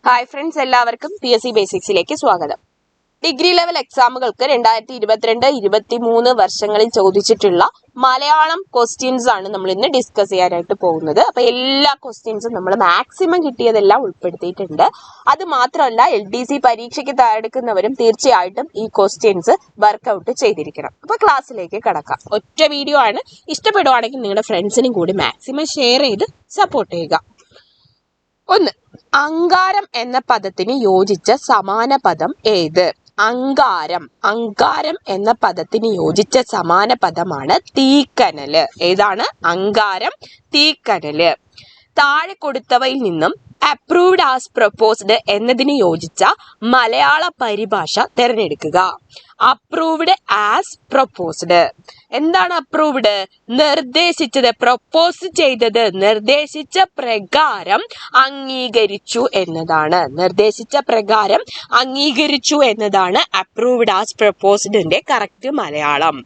Hi friends, എല്ലാവർക്കും PSC ബേസിക്സിലേക്ക് സ്വാഗതം. Degree level എക്സാമുകൾക്ക് 2022-23 വർഷങ്ങളിൽ ചോദിച്ചിട്ടുള്ള മലയാളം ക്വസ്റ്റ്യൻസ് ആണ് നമ്മൾ ഇന്ന് ഡിസ്കസ് ചെയ്യാനായിട്ട് പോകുന്നത്. അപ്പൊ എല്ലാ ക്വസ്റ്റ്യൻസും നമ്മൾ മാക്സിമം കിട്ടിയതെല്ലാം ഉൾപ്പെടുത്തിയിട്ടുണ്ട്. അത് മാത്രമല്ല, LDC പരീക്ഷയ്ക്ക് തയ്യാറെടുക്കുന്നവരും തീർച്ചയായിട്ടും ഈ ക്വസ്റ്റ്യൻസ് വർക്ക്ഔട്ട് ചെയ്തിരിക്കണം. അപ്പൊ ക്ലാസ്സിലേക്ക് കടക്കാം. ഒറ്റ വീഡിയോ ആണ്. ഇഷ്ടപ്പെടുവാണെങ്കിൽ നിങ്ങളുടെ ഫ്രണ്ട്സിനും കൂടി മാക്സിമം ഷെയർ ചെയ്ത് സപ്പോർട്ട് ചെയ്യുക. 1. അങ്കാരം എന്ന പദത്തിന് യോജിച്ച സമാന പദം ഏത്? അങ്കാരം എന്ന പദത്തിന് യോജിച്ച സമാന പദമാണ് തീക്കനല്. ഏതാണ്? അങ്കാരം, തീക്കനല്. താഴെ കൊടുത്തവയിൽ നിന്നും അപ്രൂവ്ഡ് ആസ് പ്രൊപ്പോസ്ഡ് എന്നതിന് യോജിച്ച മലയാള പരിഭാഷ തിരഞ്ഞെടുക്കുക. Approved as proposed. എന്താണ് അപ്രൂവ്ഡ്? നിർദ്ദേശിച്ചത്, പ്രൊപ്പോസ് ചെയ്തത്, നിർദ്ദേശിച്ച പ്രകാരം അംഗീകരിച്ചു എന്നതാണ്. നിർദ്ദേശിച്ച പ്രകാരം അംഗീകരിച്ചു എന്നതാണ് അപ്രൂവ്ഡ് ആസ് പ്രൊപ്പോസ്ഡിന്റെ കറക്റ്റ് മലയാളം.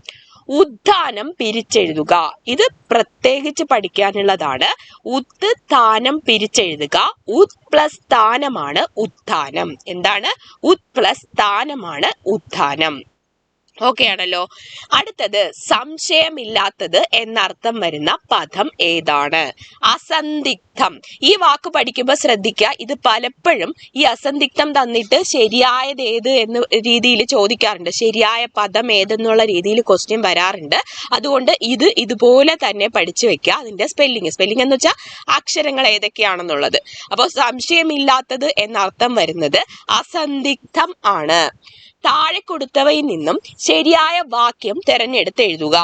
ഉദ്ധാനം പിരിച്ചെഴുതുക. ഇത് പ്രത്യേകിച്ച് പഠിക്കാനുള്ളതാണ്. ഉത് ഥാനം പിരിച്ചെഴുതുക. ഉത് പ്ലസ് സ്ഥാനമാണ് ഉത്ഥാനം. എന്താണ്? ഉത് പ്ലസ് സ്ഥാനമാണ് ഉത്ഥാനം. ഓക്കെ ആണല്ലോ. അടുത്തത് സംശയമില്ലാത്തത് എന്നർത്ഥം വരുന്ന പദം ഏതാണ്? അസന്ദിഗ്ധം. ഈ വാക്ക് പഠിക്കുമ്പോൾ ശ്രദ്ധിക്കുക, ഇത് പലപ്പോഴും ഈ അസന്ദിഗ്ധം തന്നിട്ട് ശരിയായത് ഏത് എന്ന രീതിയിൽ ചോദിക്കാറുണ്ട്. ശരിയായ പദം ഏതെന്നുള്ള രീതിയിൽ ക്വസ്റ്റ്യൻ വരാറുണ്ട്. അതുകൊണ്ട് ഇത് ഇതുപോലെ തന്നെ പഠിച്ചു വെക്കുക. അതിന്റെ സ്പെല്ലിംഗ് എന്ന് വെച്ചാൽ അക്ഷരങ്ങൾ ഏതൊക്കെയാണെന്നുള്ളത്. അപ്പോൾ സംശയമില്ലാത്തത് എന്നർത്ഥം വരുന്നത് അസന്ദിഗ്ധം ആണ്. താഴെ കൊടുത്തവയിൽ നിന്നും ശരിയായ വാക്യം തിരഞ്ഞെടുത്ത് എഴുതുക.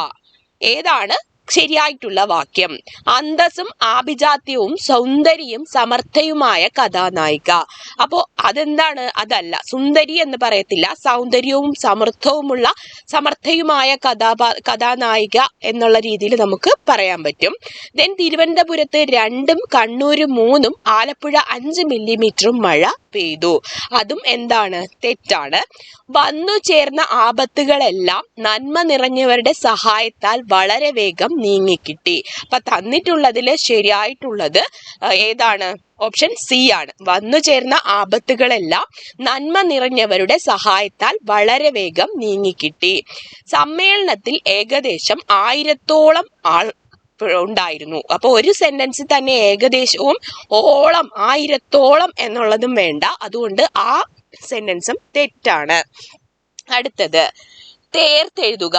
ഏതാണ് ശരിയായിട്ടുള്ള വാക്യം? അന്തസ്സും ആഭിജാത്യവും സൗന്ദര്യവും സമർത്ഥയുമായ കഥാനായിക. അപ്പോ അതെന്താണ്? അതല്ല, സുന്ദരി എന്ന് പറയത്തില്ല. സൗന്ദര്യവും സമർത്ഥയുമായ കഥാനായിക എന്നുള്ള രീതിയിൽ നമുക്ക് പറയാൻ പറ്റും. ദെൻ തിരുവനന്തപുരത്ത് 2, കണ്ണൂര് 3, ആലപ്പുഴ 5 മില്ലിമീറ്ററും മഴ പെയ്തു. അതും എന്താണ്? തെറ്റാണ്. വന്നു ചേർന്ന ആപത്തുകളെല്ലാം നന്മ നിറഞ്ഞവരുടെ സഹായത്താൽ വളരെ വേഗം നീങ്ങിക്കിട്ടി. അപ്പൊ തന്നിട്ടുള്ളതില് ശരിയായിട്ടുള്ളത് ഏതാണ്? ഓപ്ഷൻ സി ആണ്. വന്നു ചേർന്ന ആപത്തുകളെല്ലാം നന്മ നിറഞ്ഞവരുടെ സഹായത്താൽ വളരെ വേഗം നീങ്ങിക്കിട്ടി. സമ്മേളനത്തിൽ ഏകദേശം 1000-ഓളം ആൾ ഉണ്ടായിരുന്നു. അപ്പൊ ഒരു സെന്റൻസിൽ തന്നെ ഏകദേശവും ഓളം 1000-ഓളം എന്നുള്ളതും വേണ്ട. അതുകൊണ്ട് ആ സെന്റൻസും തെറ്റാണ്. അടുത്തത് തേർത്തെഴുതുക.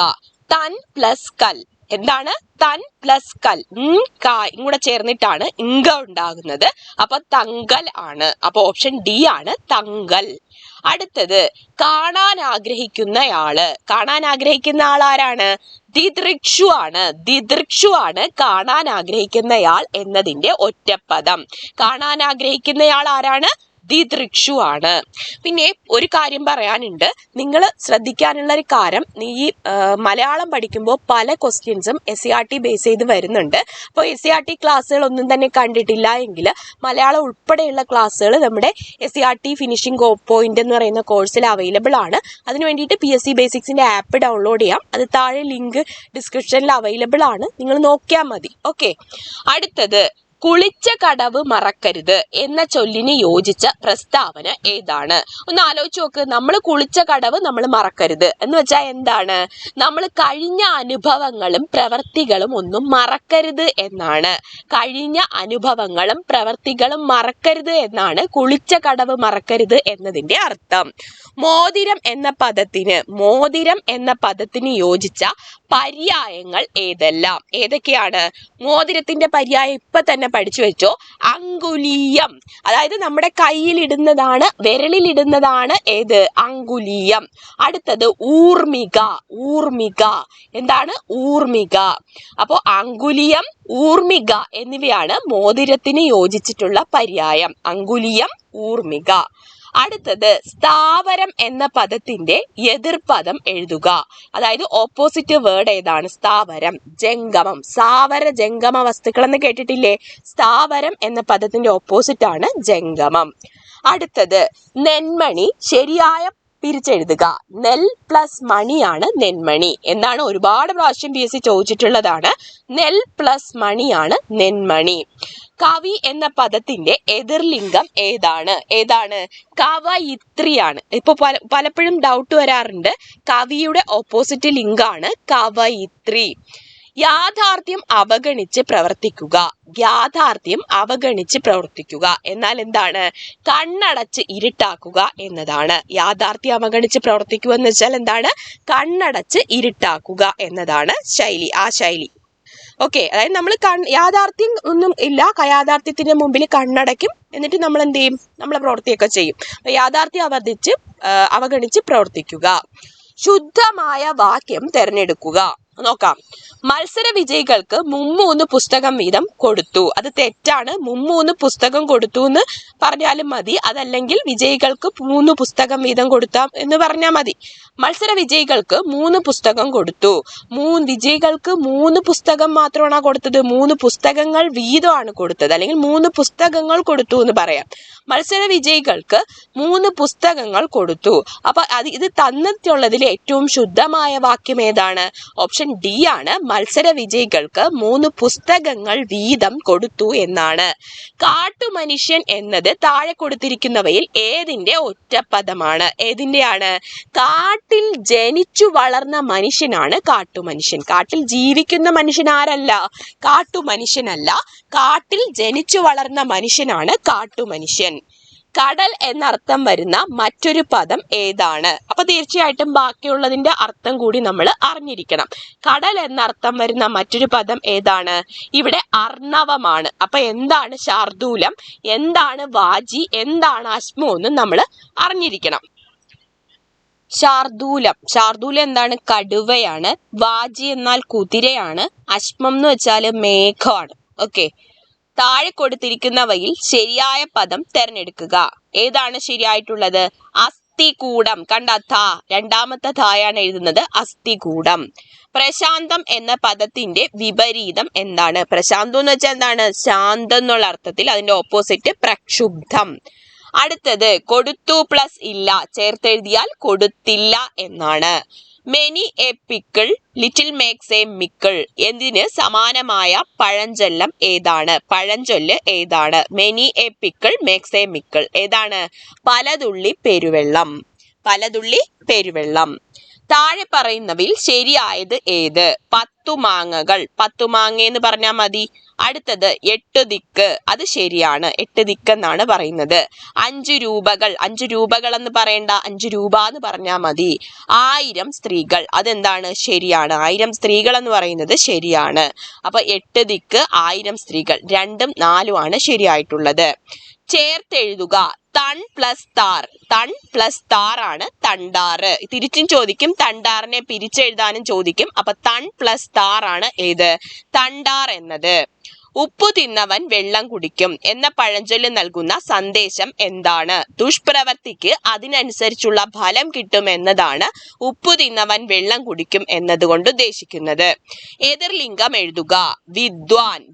തൻ പ്ലസ് കൽ. എന്താണ്? തൻ പ്ലസ് കൽ. കൂടെ ചേർന്നിട്ടാണ് ഇങ്ക ഉണ്ടാകുന്നത്. അപ്പൊ തങ്കൽ ആണ്. അപ്പൊ ഓപ്ഷൻ ഡി ആണ് തങ്കൽ. അടുത്തത് കാണാൻ ആഗ്രഹിക്കുന്നയാള്. കാണാൻ ആഗ്രഹിക്കുന്ന ആൾ ആരാണ്? ദിദൃക്ഷു ആണ് കാണാൻ ആഗ്രഹിക്കുന്നയാൾ എന്നതിന്റെ ഒറ്റപ്പദം. കാണാൻ ആഗ്രഹിക്കുന്നയാൾ ആരാണ്? ദിദൃക്ഷു ആണ്. പിന്നെ ഒരു കാര്യം പറയാനുണ്ട്. നിങ്ങൾ ശ്രദ്ധിക്കാനുള്ള ഒരു കാര്യം, ഈ മലയാളം പഠിക്കുമ്പോൾ പല ക്വസ്റ്റ്യൻസും SCRT ബേസ് ചെയ്ത് വരുന്നുണ്ട്. അപ്പോൾ SCRT ക്ലാസ്സുകൾ ഒന്നും തന്നെ കണ്ടിട്ടില്ല എങ്കിൽ മലയാളം ഉൾപ്പെടെയുള്ള ക്ലാസ്സുകൾ നമ്മുടെ SCRT ഫിനിഷിംഗ് പോയിന്റ് എന്ന് പറയുന്ന കോഴ്സിൽ അവൈലബിൾ ആണ്. അതിന് വേണ്ടിയിട്ട് PSC ബേസിക്സിന്റെ ആപ്പ് ഡൗൺലോഡ് ചെയ്യാം. അത് താഴെ ലിങ്ക് ഡിസ്ക്രിപ്ഷനിൽ അവൈലബിൾ ആണ്. നിങ്ങൾ നോക്കിയാൽ മതി. ഓക്കെ. അടുത്തത് കുളിച്ച കടവ് മറക്കരുത് എന്ന ചൊല്ലിന് യോജിച്ച പ്രസ്താവന ഏതാണ്? ഒന്ന് ആലോചിച്ച് നോക്ക്. നമ്മൾ കുളിച്ച കടവ് നമ്മൾ മറക്കരുത് എന്ന് വെച്ചാൽ എന്താണ്? നമ്മൾ കഴിഞ്ഞ അനുഭവങ്ങളും പ്രവർത്തികളും ഒന്നും മറക്കരുത് എന്നാണ്. കഴിഞ്ഞ അനുഭവങ്ങളും പ്രവർത്തികളും മറക്കരുത് എന്നാണ് കുളിച്ച കടവ് മറക്കരുത് എന്നതിന്റെ അർത്ഥം. മോതിരം എന്ന പദത്തിന് യോജിച്ച പര്യായങ്ങൾ ഏതൊക്കെയാണ്? മോതിരത്തിന്റെ പര്യായം ഇപ്പൊ തന്നെ പഠിച്ചു വെച്ചോ. അങ്കുലീയം. അതായത് നമ്മുടെ കയ്യിലിടുന്നതാണ്, വിരലിലിടുന്നതാണ് ഏത്? അങ്കുലീയം. അടുത്തത് ഊർമിക. എന്താണ്? ഊർമിക. അപ്പോ അങ്കുലിയം, ഊർമിക എന്നിവയാണ് മോതിരത്തിന് യോജിച്ചിട്ടുള്ള പര്യായം. അങ്കുലിയം, ഊർമിക. അടുത്തത് സ്ഥാവരം എന്ന പദത്തിന്റെ എതിർപദം എഴുതുക. അതായത് ഓപ്പോസിറ്റ് വേർഡ് ഏതാണ്? സ്ഥാവരം, ജംഗമം. സ്ഥാവര ജംഗമ വസ്തുക്കൾ എന്ന് കേട്ടിട്ടില്ലേ? സ്ഥാവരം എന്ന പദത്തിന്റെ ഓപ്പോസിറ്റ് ആണ് ജംഗമം. അടുത്തത് നെന്മണി ശരിയായ പിരിച്ചെഴുതുക. നെൽ പ്ലസ് മണിയാണ് നെന്മണി എന്നാണ് ഒരുപാട് പ്രാവശ്യം PSC ചോദിച്ചിട്ടുള്ളതാണ്. നെൽ പ്ലസ് മണിയാണ് നെന്മണി. കവി എന്ന പദത്തിന്റെ എതിർലിംഗം ഏതാണ്? കവയിത്രിയാണ്. ഇപ്പൊ പലപ്പോഴും ഡൗട്ട് വരാറുണ്ട്. കവിയുടെ ഓപ്പോസിറ്റ് ലിംഗാണ് കവയിത്രി. യാഥാർത്ഥ്യം അവഗണിച്ച് പ്രവർത്തിക്കുക എന്നാൽ എന്താണ്? കണ്ണടച്ച് ഇരുട്ടാക്കുക എന്നതാണ്. യാഥാർത്ഥ്യം അവഗണിച്ച് പ്രവർത്തിക്കുക എന്ന് വെച്ചാൽ എന്താണ്? കണ്ണടച്ച് ഇരുട്ടാക്കുക എന്നതാണ് ശൈലി. ഓക്കെ, അതായത് നമ്മൾ യാഥാർത്ഥ്യം ഒന്നും ഇല്ല, യാഥാർത്ഥ്യത്തിന്റെ മുമ്പിൽ കണ്ണടയ്ക്കും, എന്നിട്ട് നമ്മൾ എന്ത് ചെയ്യും? നമ്മളെ പ്രവൃത്തിയൊക്കെ ചെയ്യും. യാഥാർത്ഥ്യം അവഗണിച്ച് പ്രവർത്തിക്കുക. ശുദ്ധമായ വാക്യം തിരഞ്ഞെടുക്കുക. നോക്കാം. മത്സര വിജയികൾക്ക് 3 പുസ്തകം വീതം കൊടുത്തു. അത് തെറ്റാണ്. 3 പുസ്തകം കൊടുത്തു എന്ന് പറഞ്ഞാലും മതി, അതല്ലെങ്കിൽ വിജയികൾക്ക് 3 പുസ്തകം വീതം കൊടുത്താം എന്ന് പറഞ്ഞാൽ മതി. മത്സര വിജയികൾക്ക് 3 പുസ്തകം കൊടുത്തു. വിജയികൾക്ക് 3 പുസ്തകം മാത്രമാണ് കൊടുത്തത്. 3 പുസ്തകങ്ങൾ വീതമാണ് കൊടുത്തത്, അല്ലെങ്കിൽ 3 പുസ്തകങ്ങൾ കൊടുത്തു എന്ന് പറയാം. മത്സര വിജയികൾക്ക് 3 പുസ്തകങ്ങൾ കൊടുത്തു. അപ്പൊ ഇത് തന്നിട്ടുള്ളതിൽ ഏറ്റവും ശുദ്ധമായ വാക്യം ഏതാണ്? ഓപ്ഷൻ ഡി ആണ്. മത്സര വിജയികൾക്ക് 3 പുസ്തകങ്ങൾ വീതം കൊടുത്തു എന്നാണ്. കാട്ടുമനുഷ്യൻ എന്നത് താഴെ കൊടുത്തിരിക്കുന്നവയിൽ ഏതിന്റെ ഒറ്റപ്പദമാണ്? ഏതിന്റെയാണ്? കാട്ടിൽ ജനിച്ചു വളർന്ന മനുഷ്യനാണ് കാട്ടുമനുഷ്യൻ. കാട്ടിൽ ജീവിക്കുന്ന മനുഷ്യൻ ആരല്ല? കാട്ടുമനുഷ്യനല്ല. കാട്ടിൽ ജനിച്ചു വളർന്ന മനുഷ്യനാണ് കാട്ടുമനുഷ്യൻ. കടൽ എന്നർത്ഥം വരുന്ന മറ്റൊരു പദം ഏതാണ്? അപ്പൊ തീർച്ചയായിട്ടും ബാക്കിയുള്ളതിന്റെ അർത്ഥം കൂടി നമ്മൾ അറിഞ്ഞിരിക്കണം. കടൽ എന്നർത്ഥം വരുന്ന മറ്റൊരു പദം ഏതാണ്? ഇവിടെ അർണവമാണ്. അപ്പൊ എന്താണ് ശാർദൂലം, എന്താണ് വാജി, എന്താണ് അശ്മു എന്നും നമ്മൾ അറിഞ്ഞിരിക്കണം. ശാർദൂലം എന്താണ്? കടുവയാണ്. വാജി എന്നാൽ കുതിരയാണ്. അശ്മം എന്ന് വെച്ചാൽ മേഘമാണ്. ഓക്കെ, താഴെ കൊടുത്തിരിക്കുന്നവയിൽ ശരിയായ പദം തിരഞ്ഞെടുക്കുക. ഏതാണ് ശരിയായിട്ടുള്ളത്? അസ്ഥികൂടം. കണ്ട ഥ, രണ്ടാമത്തെ ഥായാണ് എഴുതുന്നത്. അസ്ഥികൂടം. പ്രശാന്തം എന്ന പദത്തിന്റെ വിപരീതം എന്താണ്? പ്രശാന്തം എന്ന് വെച്ചാൽ എന്താണ്? ശാന്തം എന്നുള്ള അർത്ഥത്തിൽ. അതിന്റെ ഓപ്പോസിറ്റ് പ്രക്ഷുബ്ധം. അടുത്തത് കൊടുത്തു പ്ലസ് ഇല്ല ചേർത്തെഴുതിയാൽ കൊടുത്തില്ല എന്നാണ്. Many a pickle little makes a mickle എന്നതിന് സമാനമായ പഴഞ്ചൊല്ല് ഏതാണ്? Many a pickle makes a mickle ഏതാണ്? പലതുള്ളി പെരുവെള്ളം. താഴെ പറയുന്നവയിൽ ശരിയായത് ഏത്? 10 മാങ്ങകൾ. 10 മാങ്ങ എന്ന് പറഞ്ഞാൽ മതി. അടുത്തത് 8 ദിക്ക്. അത് ശരിയാണ്. 8 ദിക്ക് എന്നാണ് പറയുന്നത്. 5 രൂപകൾ. 5 രൂപകൾ എന്ന് പറയണ്ട, 5 രൂപ എന്ന് പറഞ്ഞാൽ മതി. 1000 സ്ത്രീകൾ. അതെന്താണ്? ശരിയാണ്. 1000 സ്ത്രീകൾ എന്ന് പറയുന്നത് ശരിയാണ്. അപ്പൊ 8 ദിക്ക് 1000 സ്ത്രീകൾ. 2ഉം 4ഉം ആണ് ശരിയായിട്ടുള്ളത്. ചേർത്തെഴുതുക. തൺ പ്ലസ് താർ ആണ് തണ്ടാറ്. തിരിച്ചും ചോദിക്കും, തണ്ടാറിനെ പിരിച്ചെഴുതാനും ചോദിക്കും. അപ്പൊ തൺ പ്ലസ് താർ ആണ് ഏത്? തണ്ടാർ എന്നത്. ഉപ്പു തിന്നവൻ വെള്ളം കുടിക്കും എന്ന പഴഞ്ചൊല്ല് നൽകുന്ന സന്ദേശം എന്താണ്? ദുഷ്പ്രവർത്തിക്ക് അതിനനുസരിച്ചുള്ള ഫലം കിട്ടും എന്നതാണ് ഉപ്പു തിന്നവൻ വെള്ളം കുടിക്കും എന്നതുകൊണ്ട് ഉദ്ദേശിക്കുന്നത്. എതിർലിംഗം എഴുതുക.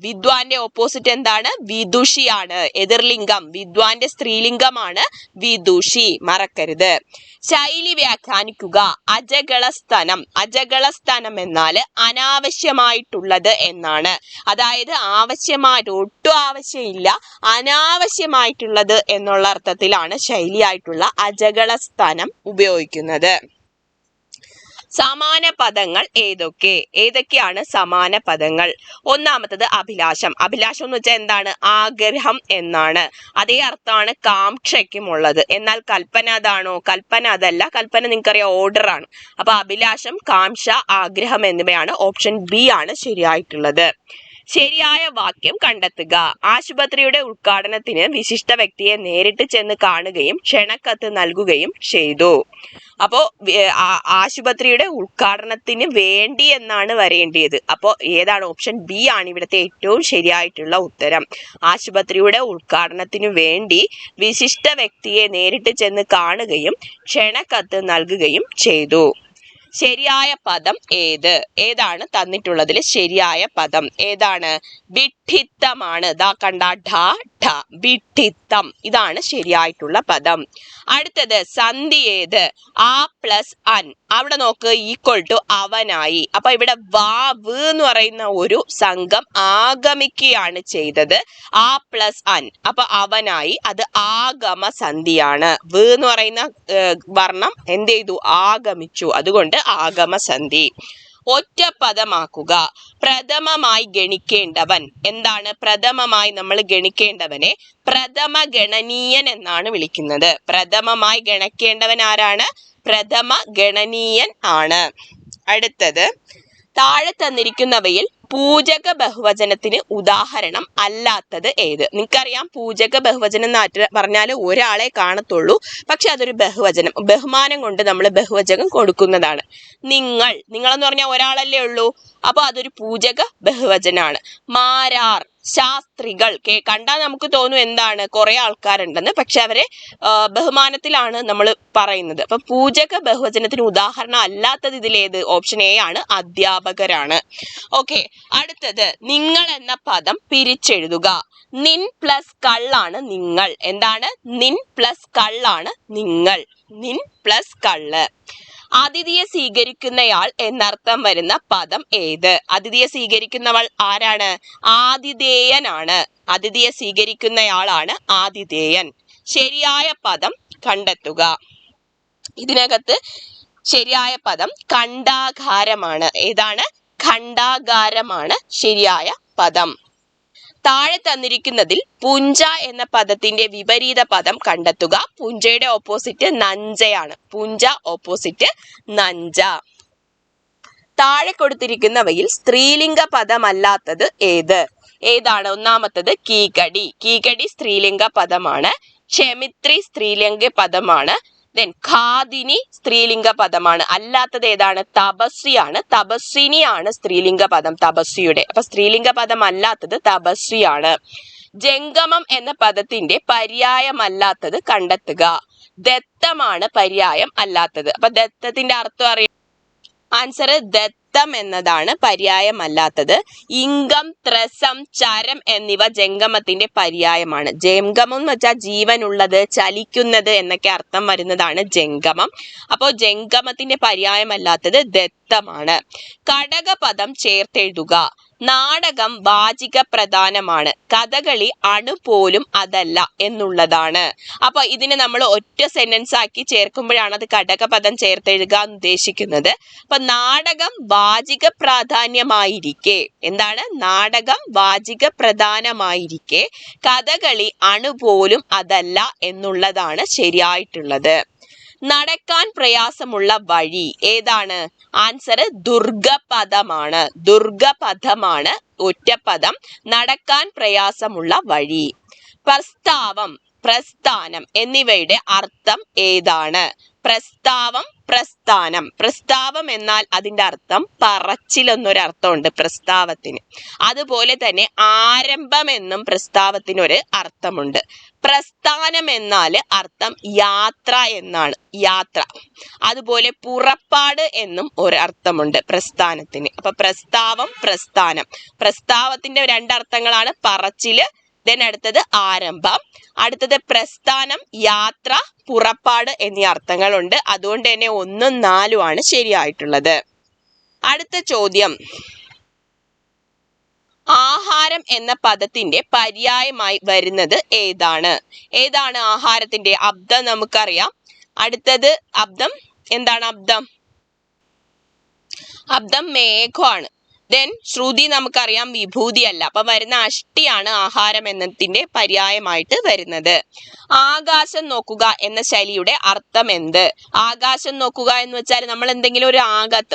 വിദ്വാന്റെ ഓപ്പോസിറ്റ് എന്താണ്? വിദുഷിയാണ്. എതിർലിംഗം വിദ്വാന്റെ സ്ത്രീലിംഗമാണ് വിദുഷി, മറക്കരുത്. ശൈലി വ്യാഖ്യാനിക്കുക. അജകളസ്ഥനം എന്നാൽ അനാവശ്യമായിട്ടുള്ളത് എന്നാണ്. അതായത് ഒട്ടും ആവശ്യമില്ല, അനാവശ്യമായിട്ടുള്ളത് എന്നുള്ള അർത്ഥത്തിലാണ് ശൈലിയായിട്ടുള്ള അജകളസ്ഥനം ഉപയോഗിക്കുന്നത്. സമാന പദങ്ങൾ ഏതൊക്കെയാണ് സമാന പദങ്ങൾ? ഒന്നാമത്തത് അഭിലാഷം. അഭിലാഷം എന്ന് വെച്ചാൽ എന്താണ്? ആഗ്രഹം എന്നാണ്. അതേ അർത്ഥമാണ് കാംക്ഷയ്ക്കും ഉള്ളത്. എന്നാൽ കൽപ്പന അതാണോ? കൽപ്പന അതല്ല. കൽപ്പന നിങ്ങൾക്കറിയാം, ഓർഡർ ആണ്. അപ്പൊ അഭിലാഷം, കാംക്ഷ, ആഗ്രഹം എന്നിവയാണ്. ഓപ്ഷൻ ബി ആണ് ശരിയായിട്ടുള്ളത്. ശരിയായ വാക്യം കണ്ടെത്തുക. ആശുപത്രിയുടെ ഉദ്ഘാടനത്തിന് വിശിഷ്ട വ്യക്തിയെ നേരിട്ട് ചെന്ന് കാണുകയും ക്ഷണക്കത്ത് നൽകുകയും ചെയ്തു. അപ്പോ ആശുപത്രിയുടെ ഉദ്ഘാടനത്തിന് വേണ്ടി എന്നാണ് വരേണ്ടിയത്. അപ്പോൾ ഏതാണ്? ഓപ്ഷൻ ബി ആണ് ഇവിടുത്തെ ഏറ്റവും ശരിയായിട്ടുള്ള ഉത്തരം. ആശുപത്രിയുടെ ഉദ്ഘാടനത്തിന് വേണ്ടി വിശിഷ്ട വ്യക്തിയെ നേരിട്ട് ചെന്ന് കാണുകയും ക്ഷണക്കത്ത് നൽകുകയും ചെയ്തു. ശരിയായ പദം ഏതാണ് തന്നിട്ടുള്ളതിൽ ശരിയായ പദം ഏതാണ്? വിഡ്ഢിത്തമാണ്. ദാ കണ്ട ഢ വിഡ്ഢിത്തം, ഇതാണ് ശരിയായിട്ടുള്ള പദം. അടുത്തത് സന്ധി ഏത്? ആ പ്ലസ് അൻ. അവിടെ നോക്ക്, ഈക്വൽ ടു അവനായി. അപ്പൊ ഇവിടെ വ് എന്ന് പറയുന്ന ഒരു സംഘം ആഗമിക്കുകയാണ് ചെയ്തത്. ആ പ്ലസ് അൻ, അപ്പൊ അവനായി, അത് ആഗമ സന്ധിയാണ്. വ് എന്ന് പറയുന്ന വർണ്ണം എന്ത് ചെയ്തു? ആഗമിച്ചു, അതുകൊണ്ട് ആഗമസന്ധി. ഒറ്റപ്പദമാക്കുക. പ്രഥമമായി ഗണിക്കേണ്ടവൻ. എന്താണ് പ്രഥമമായി നമ്മൾ ഗണിക്കേണ്ടവനെ? പ്രഥമ ഗണനീയൻ എന്നാണ് വിളിക്കുന്നത്. പ്രഥമമായി ഗണിക്കേണ്ടവൻ ആരാണ്? പ്രഥമ ഗണനീയൻ ആണ്. അടുത്തത്, താഴെ തന്നിരിക്കുന്നവയിൽ പൂജക ബഹുവചനത്തിന് ഉദാഹരണം അല്ലാത്തത് ഏത്? നിങ്ങൾക്കറിയാം, പൂജക ബഹുവചനം എന്ന് പറഞ്ഞാൽ ഒരാളെ കാണത്തുള്ളൂ, പക്ഷെ അതൊരു ബഹുവചനം, ബഹുമാനം കൊണ്ട് നമ്മൾ ബഹുവചനം കൊടുക്കുന്നതാണ്. നിങ്ങളെന്ന് പറഞ്ഞാൽ ഒരാളല്ലേ ഉള്ളൂ, അപ്പൊ അതൊരു പൂജക ബഹുവചനാണ്. മാരാർ, ശാസ്ത്രികൾ. കണ്ടാൽ നമുക്ക് തോന്നും എന്താണ് കുറെ ആൾക്കാരുണ്ടെന്ന്, പക്ഷെ അവരെ ബഹുമാനത്തിലാണ് നമ്മൾ പറയുന്നത്. അപ്പൊ പൂജക ബഹുവചനത്തിന് ഉദാഹരണം അല്ലാത്തത് ഇതിലേത്? ഓപ്ഷൻ എ ആണ്, അധ്യാപകരാണ്. ഓക്കെ, അടുത്തത്, നിങ്ങൾ എന്ന പദം പിരിച്ചെഴുതുക. നിൻ പ്ലസ് കള്ളാണ് നിങ്ങൾ. എന്താണ്? നിൻ പ്ലസ് കള്ളാണ് നിങ്ങൾ. നിൻ പ്ലസ് കള്ള്. അതിഥിയെ സ്വീകരിക്കുന്നയാൾ എന്നർത്ഥം വരുന്ന പദം ഏത്? അതിഥിയെ സ്വീകരിക്കുന്നവൾ ആരാണ്? ആതിഥേയനാണ്. അതിഥിയെ സ്വീകരിക്കുന്നയാളാണ് ആതിഥേയൻ. ശരിയായ പദം കണ്ടെത്തുക. ഇതിനകത്ത് ശരിയായ പദം ഖണ്ഡാകാരമാണ്. ഏതാണ്? ഖണ്ഡാകാരമാണ് ശരിയായ പദം. താഴെ തന്നിരിക്കുന്നതിൽ പുഞ്ച എന്ന പദത്തിന്റെ വിപരീത പദം കണ്ടെത്തുക. പുഞ്ചയുടെ ഓപ്പോസിറ്റ് നഞ്ചയാണ്. പുഞ്ച ഓപ്പോസിറ്റ് നഞ്ച. താഴെ കൊടുത്തിരിക്കുന്നവയിൽ സ്ത്രീലിംഗ പദമല്ലാത്തത് ഏതാണ്? ഒന്നാമത്തത് കീകടി. കീകടി സ്ത്രീലിംഗ പദമാണ്. ക്ഷമിത്രി സ്ത്രീലിംഗ പദമാണ്. ഖാദിനി സ്ത്രീലിംഗ പദമാണ്. അല്ലാത്തത് ഏതാണ്? തപസ്വിയാണ്. തപസ്വിനിയാണ് സ്ത്രീലിംഗ പദം തപസ്വിയുടെ. അപ്പൊ സ്ത്രീലിംഗ പദം അല്ലാത്തത് തപസ്വിയാണ്. ജംഗമം എന്ന പദത്തിന്റെ പര്യായമല്ലാത്തത് കണ്ടെത്തുക. ദത്തമാണ് പര്യായം അല്ലാത്തത്. അപ്പൊ ദത്തത്തിന്റെ അർത്ഥം അറിയാം. ആൻസർ ദത്തം എന്നതാണ് പര്യായമല്ലാത്തത്. ഇംഗം, ത്രസം, ചരം എന്നിവ ജംഗമത്തിന്റെ പര്യായമാണ്. ജംഗമം എന്ന് വെച്ചാൽ ജീവനുള്ളത്, ചലിക്കുന്നത് എന്നൊക്കെ അർത്ഥം വരുന്നതാണ് ജംഗമം. അപ്പോൾ ജംഗമത്തിന്റെ പര്യായമല്ലാത്തത് ദത്തമാണ്. ഘടകപദം ചേർത്തെഴുതുക. നാടകം വാചിക പ്രധാനമാണ്. കഥകളി അണുപോലും അതല്ല എന്നുള്ളതാണ്. അപ്പൊ ഇതിനെ നമ്മൾ ഒറ്റ സെന്റൻസ് ആക്കി ചേർക്കുമ്പോഴാണ് അത് ഘടകപദം ചേർത്തെഴുതുക ഉദ്ദേശിക്കുന്നത്. അപ്പൊ നാടകം വാചിക പ്രാധാന്യമായിരിക്കെ, എന്താണ്? നാടകം വാചിക പ്രധാനമായിരിക്കെ കഥകളി അണുപോലും അതല്ല എന്നുള്ളതാണ് ശരിയായിട്ടുള്ളത്. നടക്കാൻ പ്രയാസമുള്ള വഴി ഏതാണ്? ആൻസർ ദുർഗപദമാണ്. ദുർഗപദമാണ് ഒറ്റപ്പദം. നടക്കാൻ പ്രയാസമുള്ള വഴി. പ്രസ്താവം, പ്രസ്ഥാനം എന്നിവയുടെ അർത്ഥം ഏതാണ്? പ്രസ്താവം, പ്രസ്ഥാനം. പ്രസ്താവം എന്നാൽ അതിന്റെ അർത്ഥം പറച്ചിൽ എന്നൊരർത്ഥമുണ്ട് പ്രസ്താവത്തിന്. അതുപോലെ തന്നെ ആരംഭം എന്നും പ്രസ്താവത്തിന് ഒരു അർത്ഥമുണ്ട്. പ്രസ്ഥാനം എന്നാൽ അർത്ഥം യാത്ര എന്നാണ്, യാത്ര. അതുപോലെ പുറപ്പാട് എന്നും ഒരർത്ഥമുണ്ട് പ്രസ്ഥാനത്തിന്. അപ്പൊ പ്രസ്താവം, പ്രസ്ഥാനം. പ്രസ്താവത്തിന്റെ രണ്ടർത്ഥങ്ങളാണ് പറച്ചില്, അടുത്തത് ആരംഭം, അടുത്തത് പ്രസ്ഥാനം, യാത്ര, പുറപ്പാട് എന്നീ അർത്ഥങ്ങളുണ്ട്. അതുകൊണ്ട് തന്നെ 1, 4 ആണ് ശരിയായിട്ടുള്ളത്. അടുത്ത ചോദ്യം, ആഹാരം എന്ന പദത്തിന്റെ പര്യായമായി വരുന്നത് ഏതാണ്? ഏതാണ് ആഹാരത്തിന്റെ? അബ്ദം നമുക്കറിയാം. അടുത്തത് അബ്ദം എന്താണ്? അബ്ദം മേഘമാണ്. ശ്രുതി നമുക്കറിയാം വിഭൂതി അല്ല. അപ്പൊ വരുന്ന അഷ്ടിയാണ് ആഹാരം എന്നതിന്റെ പര്യായമായിട്ട് വരുന്നത്. ആകാശം നോക്കുക എന്ന ശൈലിയുടെ അർത്ഥം എന്ത്? ആകാശം നോക്കുക എന്ന് വെച്ചാൽ നമ്മൾ എന്തെങ്കിലും ഒരു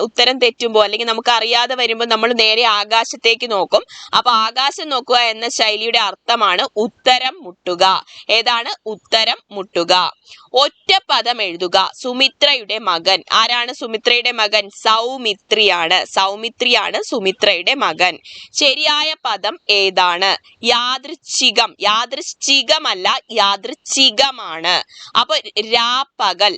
ഉത്തരം തെറ്റുമ്പോൾ അല്ലെങ്കിൽ നമുക്ക് അറിയാതെ വരുമ്പോൾ നമ്മൾ നേരെ ആകാശത്തേക്ക് നോക്കും. അപ്പൊ ആകാശം നോക്കുക എന്ന ശൈലിയുടെ അർത്ഥമാണ് ഉത്തരം മുട്ടുക. ഏതാണ്? ഉത്തരം മുട്ടുക. ഒറ്റ പദം എഴുതുക. സുമിത്രയുടെ മകൻ. ആരാണ് സുമിത്രയുടെ മകൻ? സൗമിത്രിയാണ്. സൗമിത്രിയാണ് സുമിത്രയുടെ മകൻ. ശരിയായ പദം ഏതാണ്? യാദൃച്ഛികം. യാദൃശ്ചികമല്ല, യാദൃച്ഛികമാണ്. അപ്പൊ രാപ്പകൽ,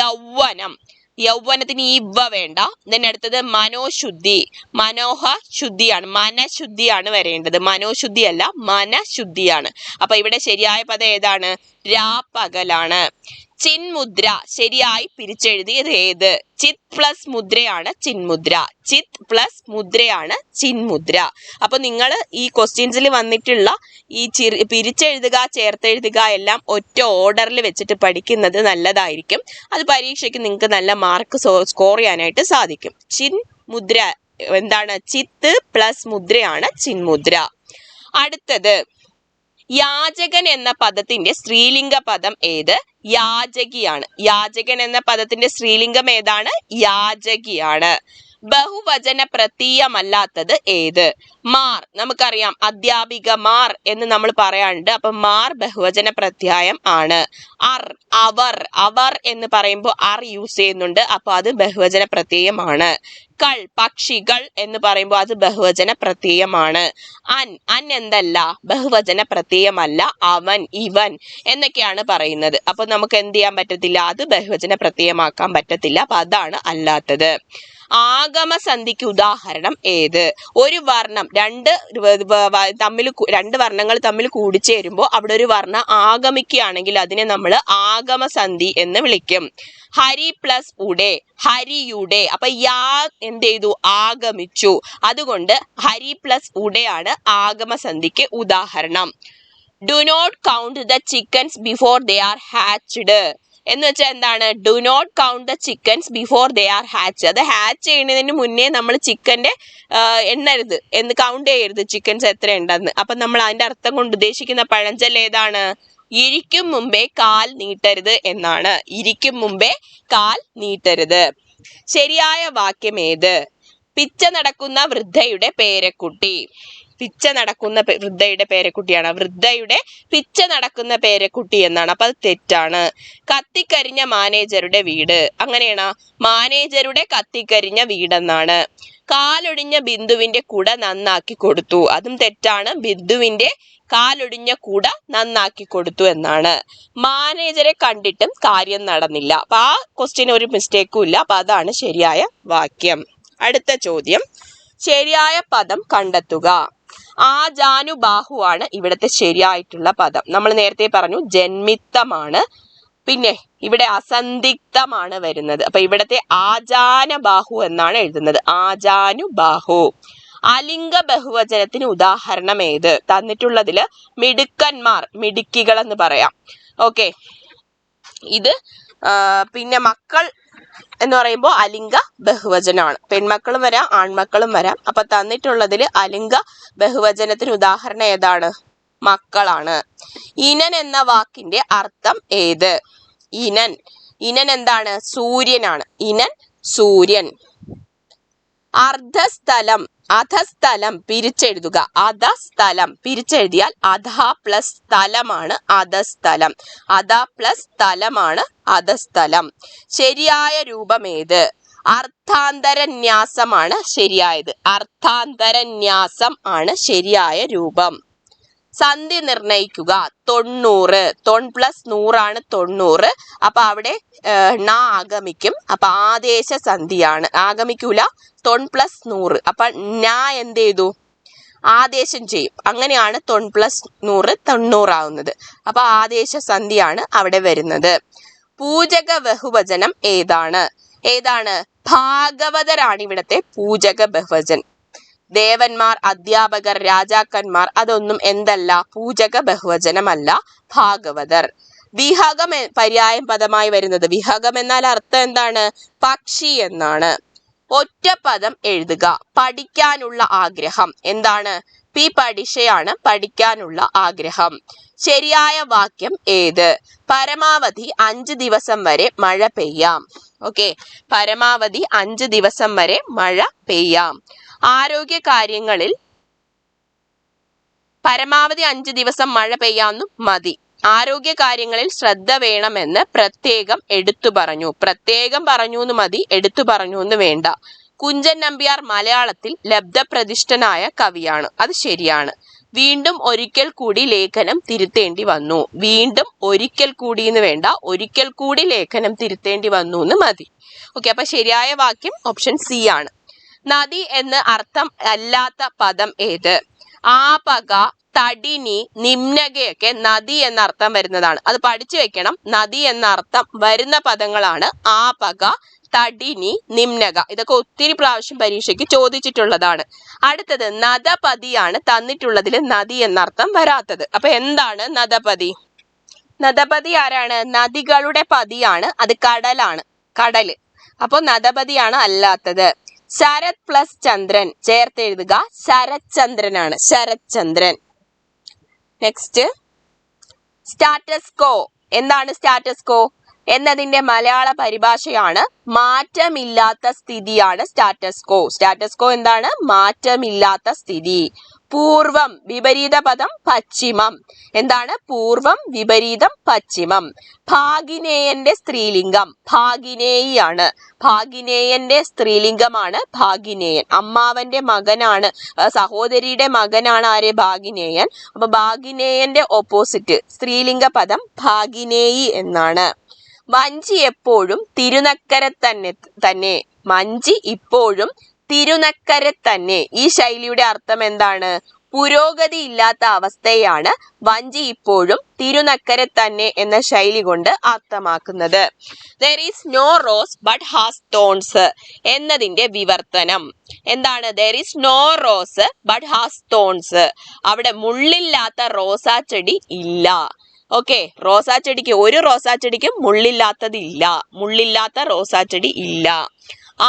യൗവനം, യൗവനത്തിന് ഈ ഇവ വേണ്ട. then അടുത്തത് മനോശുദ്ധി. മനോഹ ശുദ്ധിയാണ്, മനഃശുദ്ധിയാണ് വരേണ്ടത്. മനോശുദ്ധി അല്ല, മനഃശുദ്ധിയാണ്. അപ്പൊ ഇവിടെ ശരിയായ പദം ഏതാണ്? രാപ്പകലാണ്. ചിന്മുദ്ര ശരിയായി പിരിച്ചെഴുതിയത് ഏത്? ചിത് പ്ലസ് മുദ്രയാണ് ചിന്മുദ്ര. ചിത് പ്ലസ് മുദ്രയാണ് ചിന്മുദ്ര. അപ്പൊ നിങ്ങൾ ഈ ക്വസ്റ്റ്യൻസിൽ വന്നിട്ടുള്ള ഈ പിരിച്ചെഴുതുക, ചേർത്തെഴുതുക എല്ലാം ഒറ്റ ഓർഡറിൽ വെച്ചിട്ട് പഠിക്കുന്നത് നല്ലതായിരിക്കും. അത് പരീക്ഷയ്ക്ക് നിങ്ങൾക്ക് നല്ല മാർക്ക് സ്കോർ ചെയ്യാനായിട്ട് സാധിക്കും. ചിന്മുദ്ര എന്താണ്? ചിത്ത് പ്ലസ് മുദ്രയാണ് ചിന്മുദ്ര. അടുത്തത് യാചകൻ എന്ന പദത്തിന്റെ സ്ത്രീലിംഗ പദം ഏത്? യാചകിയാണ്. യാചകൻ എന്ന പദത്തിന്റെ സ്ത്രീലിംഗം ഏതാണ്? യാചകിയാണ്. ബഹുവചന പ്രത്യയമല്ലാത്തത് ഏത്? മാർ. നമുക്കറിയാം അധ്യാപികമാർ എന്ന് നമ്മൾ പറയാറുണ്ട്. അപ്പൊ മാർ ബഹുവചന പ്രത്യയം ആണ്. അർ, അവർ. അവർ എന്ന് പറയുമ്പോൾ അർ യൂസ് ചെയ്യുന്നുണ്ട്. അപ്പൊ അത് ബഹുവചന പ്രത്യയമാണ്. കൾ, പക്ഷികൾ എന്ന് പറയുമ്പോൾ അത് ബഹുവചന പ്രത്യയമാണ്. അൻ എന്തല്ല? ബഹുവചന പ്രത്യയമല്ല. അവൻ, ഇവൻ എന്നൊക്കെയാണ് പറയുന്നത്. അപ്പൊ നമുക്ക് എന്ത് ചെയ്യാൻ പറ്റത്തില്ല? അത് ബഹുവചന പ്രത്യയമാക്കാൻ പറ്റത്തില്ല. അപ്പൊ അതാണ് അല്ലാത്തത്. ആഗമസന്ധിക്ക് ഉദാഹരണം ഏത്? ഒരു വർണ്ണം രണ്ട് വർണ്ണങ്ങൾ തമ്മിൽ കൂടിച്ചേരുമ്പോൾ അവിടെ ഒരു വർണ്ണം ആഗമിക്കുകയാണെങ്കിൽ അതിനെ നമ്മൾ ആഗമസന്ധി എന്ന് വിളിക്കും. ഹരി പ്ലസ് ഉടെ, ഹരിയുടെ. അപ്പൊ യാ എന്ത് ചെയ്തു? ആഗമിച്ചു. അതുകൊണ്ട് ഹരി പ്ലസ് ഉടെയാണ് ആഗമസന്ധിക്ക് ഉദാഹരണം. Do not count the chickens before they are hatched എന്ന് വെച്ചാൽ എന്താണ്? Do not count the chickens before they are hatch. അത് ഹാച്ച് ചെയ്യുന്നതിന് മുന്നേ നമ്മൾ ചിക്കന്റെ എണ്ണരുത്, എന്ന് കൗണ്ട് ചെയ്യരുത് ചിക്കൻസ് എത്ര ഉണ്ടെന്ന്. അപ്പൊ നമ്മൾ അതിന്റെ അർത്ഥം കൊണ്ട് ഉദ്ദേശിക്കുന്ന പഴഞ്ചൊല്ല് ഏതാണ്? ഇരിക്കും മുമ്പേ കാൽ നീട്ടരുത് എന്നാണ്. ഇരിക്കും മുമ്പേ കാൽ നീട്ടരുത്. ശരിയായ വാക്യം ഏത്? പിച്ച നടക്കുന്ന വൃദ്ധയുടെ പേരക്കുട്ടി. പിച്ച നടക്കുന്ന വൃദ്ധയുടെ പേരക്കുട്ടിയാണ്. വൃദ്ധയുടെ പിച്ച നടക്കുന്ന പേരക്കുട്ടി എന്നാണ്. അപ്പൊ അത് തെറ്റാണ്. കത്തിക്കരിഞ്ഞ മാനേജറുടെ വീട്. അങ്ങനെയാണ്, മാനേജറുടെ കത്തിക്കരിഞ്ഞ വീടെന്നാണ്. കാലൊടിഞ്ഞ ബിന്ദുവിന്റെ കുട നന്നാക്കി കൊടുത്തു. അതും തെറ്റാണ്. ബിന്ദുവിന്റെ കാലൊടിഞ്ഞ കുട നന്നാക്കി കൊടുത്തു എന്നാണ്. മാനേജരെ കണ്ടിട്ടും കാര്യം നടന്നില്ല. അപ്പൊ ആ ക്വസ്റ്റ്യൻ ഒരു മിസ്റ്റേക്കും ഇല്ല. അപ്പൊ അതാണ് ശരിയായ വാക്യം. അടുത്ത ചോദ്യം, ശരിയായ പദം കണ്ടെത്തുക. ആജാനുബാഹുവാണ് ഇവിടുത്തെ ശരിയായിട്ടുള്ള പദം. നമ്മൾ നേരത്തെ പറഞ്ഞു ജന്മിത്തമാണ്. പിന്നെ ഇവിടെ അസന്ധിഗ്ധമാണ് വരുന്നത്. അപ്പൊ ഇവിടത്തെ ആജാനബാഹു എന്നാണ് എഴുതുന്നത്. ആജാനുബാഹു. അലിംഗ ബഹുവചനത്തിന് ഉദാഹരണം ഏത്? തന്നിട്ടുള്ളതില് മിടുക്കന്മാർ, മിടുക്കികൾ എന്ന് പറയാം. ഓക്കെ, ഇത് പിന്നെ മക്കൾ എന്ന് പറയുമ്പോൾ അലിംഗ ബഹുവചനമാണ്. പെൺമക്കളും വരാം, ആൺമക്കളും വരാം. അപ്പൊ തന്നിട്ടുള്ളതിൽ അലിംഗ ബഹുവചനത്തിന് ഉദാഹരണം ഏതാണ്? മക്കളാണ്. ഇനൻ എന്ന വാക്കിന്റെ അർത്ഥം ഏത്? ഇനൻ. ഇനൻ എന്താണ്? സൂര്യനാണ്. ഇനൻ സൂര്യൻ. അർദ്ധസ്ഥലം, അധസ്ഥലം പിരിച്ചെഴുതുക. അധസ്ഥലം പിരിച്ചെഴുതിയാൽ അധ പ്ലസ് സ്ഥലമാണ് അധസ്ഥലം. അധ പ്ലസ് സ്ഥലമാണ് അധസ്ഥലം. ശരിയായ രൂപം ഏത്? അർത്ഥാന്തരന്യാസമാണ് ശരിയായത്. അർത്ഥാന്തരന്യാസം ആണ് ശരിയായ രൂപം. സന്ധി നിർണയിക്കുക. 90. തൊൺ പ്ലസ് 100 90. അപ്പൊ അവിടെ ണ ആഗമിക്കും. അപ്പൊ ആദേശ സന്ധിയാണ്. ആഗമിക്കൂല, തൊൺ പ്ലസ് 100. അപ്പൊ ന എന്ത് ചെയ്തു? ആദേശം ചെയ്യും. അങ്ങനെയാണ് തൊൺ പ്ലസ് 100 90 ആവുന്നത്. അപ്പൊ ആദേശ സന്ധിയാണ് അവിടെ വരുന്നത്. പൂജക ബഹുവചനം ഏതാണ്? ഏതാണ്? ഭാഗവതരാണ് ഇവിടത്തെ പൂജക ബഹുവചനം. ദേവന്മാർ, അധ്യാപകർ, രാജാക്കന്മാർ അതൊന്നും എന്തല്ല? പൂജക ബഹുവചനമല്ല. ഭാഗവതർ. വിഹകം പര്യായം പദമായി വരുന്നത്. വിഹകം എന്നാൽ അർത്ഥം എന്താണ്? പക്ഷി എന്നാണ്. ഒറ്റ പദം എഴുതുക. പഠിക്കാനുള്ള ആഗ്രഹം. എന്താണ്? പി പഠിഷയാണ് പഠിക്കാനുള്ള ആഗ്രഹം. ശരിയായ വാക്യം ഏത്? പരമാവധി 5 ദിവസം വരെ മഴ പെയ്യാം. ഓക്കെ, പരമാവധി 5 ദിവസം വരെ മഴ പെയ്യാം. ആരോഗ്യ കാര്യങ്ങളിൽ പരമാവധി 5 ദിവസം മഴ പെയ്യാന്നും മതി. ആരോഗ്യ കാര്യങ്ങളിൽ ശ്രദ്ധ വേണമെന്ന് പ്രത്യേകം എടുത്തു പറഞ്ഞു. പ്രത്യേകം പറഞ്ഞു എന്ന് മതി, എടുത്തു പറഞ്ഞു എന്ന് വേണ്ട. കുഞ്ചൻ നമ്പ്യാർ മലയാളത്തിൽ ലബ്ധപ്രതിഷ്ഠനായ കവിയാണ്. അത് ശരിയാണ്. വീണ്ടും ഒരിക്കൽ കൂടി ലേഖനം തിരുത്തേണ്ടി വന്നു. വീണ്ടും ഒരിക്കൽ കൂടി എന്ന് വേണ്ട, ഒരിക്കൽ കൂടി ലേഖനം തിരുത്തേണ്ടി വന്നു എന്ന് മതി. ഓക്കെ, അപ്പൊ ശരിയായ വാക്യം ഓപ്ഷൻ സി ആണ്. നദി എന്ന് അർത്ഥം അല്ലാത്ത പദം ഏത്? ആപക, തടിനി, നിമ്നകയൊക്കെ നദി എന്ന അർത്ഥം വരുന്നതാണ്. അത് പഠിച്ചു വെക്കണം. നദി എന്ന അർത്ഥം വരുന്ന പദങ്ങളാണ് ആപക, തടിനി, നിമ്നക. ഇതൊക്കെ ഒത്തിരി പ്രാവശ്യം പരീക്ഷയ്ക്ക് ചോദിച്ചിട്ടുള്ളതാണ്. അടുത്തത് നദപതിയാണ് തന്നിട്ടുള്ളതിൽ നദി എന്നർത്ഥം വരാത്തത്. അപ്പൊ എന്താണ് നദപതി? നദപതി ആരാണ്? നദികളുടെ പതിയാണ്, അത് കടലാണ്, കടല്. അപ്പൊ നദപതിയാണ് അല്ലാത്തത്. ശരത് പ്ലസ് ചന്ദ്രൻ ചേർത്ത് എഴുതുക, ശരത്ചന്ദ്രനാണ്, ശരത്ചന്ദ്രൻ. Next, status quo. എന്താണ് സ്റ്റാറ്റസ് കോ എന്നതിന്റെ മലയാള പരിഭാഷയാണ് മാറ്റമില്ലാത്ത സ്ഥിതിയാണ് സ്റ്റാറ്റസ് കോ. സ്റ്റാറ്റസ് കോ എന്താണ്? മാറ്റമില്ലാത്ത സ്ഥിതി. പൂർവം വിപരീത പദം പശ്ചിമം. എന്താണ്? പൂർവം വിപരീതം പശ്ചിമം. ഭാഗിനേയന്റെ സ്ത്രീലിംഗം ഭാഗിനേയിയാണ്. ഭാഗിനേയന്റെ സ്ത്രീലിംഗമാണ് ഭാഗിനേയൻ. അമ്മാവന്റെ മകനാണ്, സഹോദരിയുടെ മകനാണ് ആര്? ഭാഗിനേയൻ. അപ്പൊ ഭാഗിനേയന്റെ ഓപ്പോസിറ്റ് സ്ത്രീലിംഗ പദം ഭാഗിനേയി എന്നാണ്. വഞ്ചി എപ്പോഴും തിരുനക്കര തന്നെ. വഞ്ചി ഇപ്പോഴും തിരുനക്കര തന്നെ. ഈ ശൈലിയുടെ അർത്ഥം എന്താണ്? പുരോഗതി ഇല്ലാത്ത അവസ്ഥയാണ് വഞ്ചി ഇപ്പോഴും തിരുനക്കര തന്നെ എന്ന ശൈലി കൊണ്ട് അർത്ഥമാക്കുന്നത്. There is no rose but has thorns എന്നതിന്റെ വിവർത്തനം എന്താണ്? There is no rose but has thorns. അവിടെ മുള്ളില്ലാത്ത റോസാ ചെടി ഇല്ല. ഓക്കെ, റോസാ ചെടിക്ക്, ഒരു റോസാ ചെടിക്കും മുള്ളില്ലാത്തതില്ല, മുള്ളില്ലാത്ത റോസാ ചെടി ഇല്ല.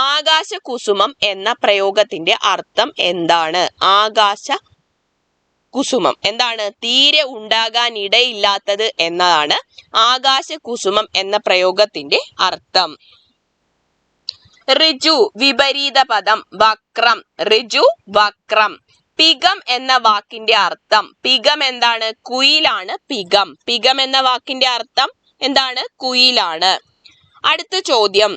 ആകാശ കുസുമം എന്ന പ്രയോഗത്തിന്റെ അർത്ഥം എന്താണ്? ആകാശ കുസുമം എന്താണ്? തീരെ ഉണ്ടാകാനിടയില്ലാത്തത് എന്നതാണ് ആകാശ കുസുമം എന്ന പ്രയോഗത്തിന്റെ അർത്ഥം. ഋജു വിപരീത പദം വക്രം. ഋജു വക്രം. പികം എന്ന വാക്കിന്റെ അർത്ഥം, പികം എന്താണ്? കുയിലാണ് പികം. പികം എന്ന വാക്കിന്റെ അർത്ഥം എന്താണ്? കുയിലാണ്. അടുത്ത ചോദ്യം,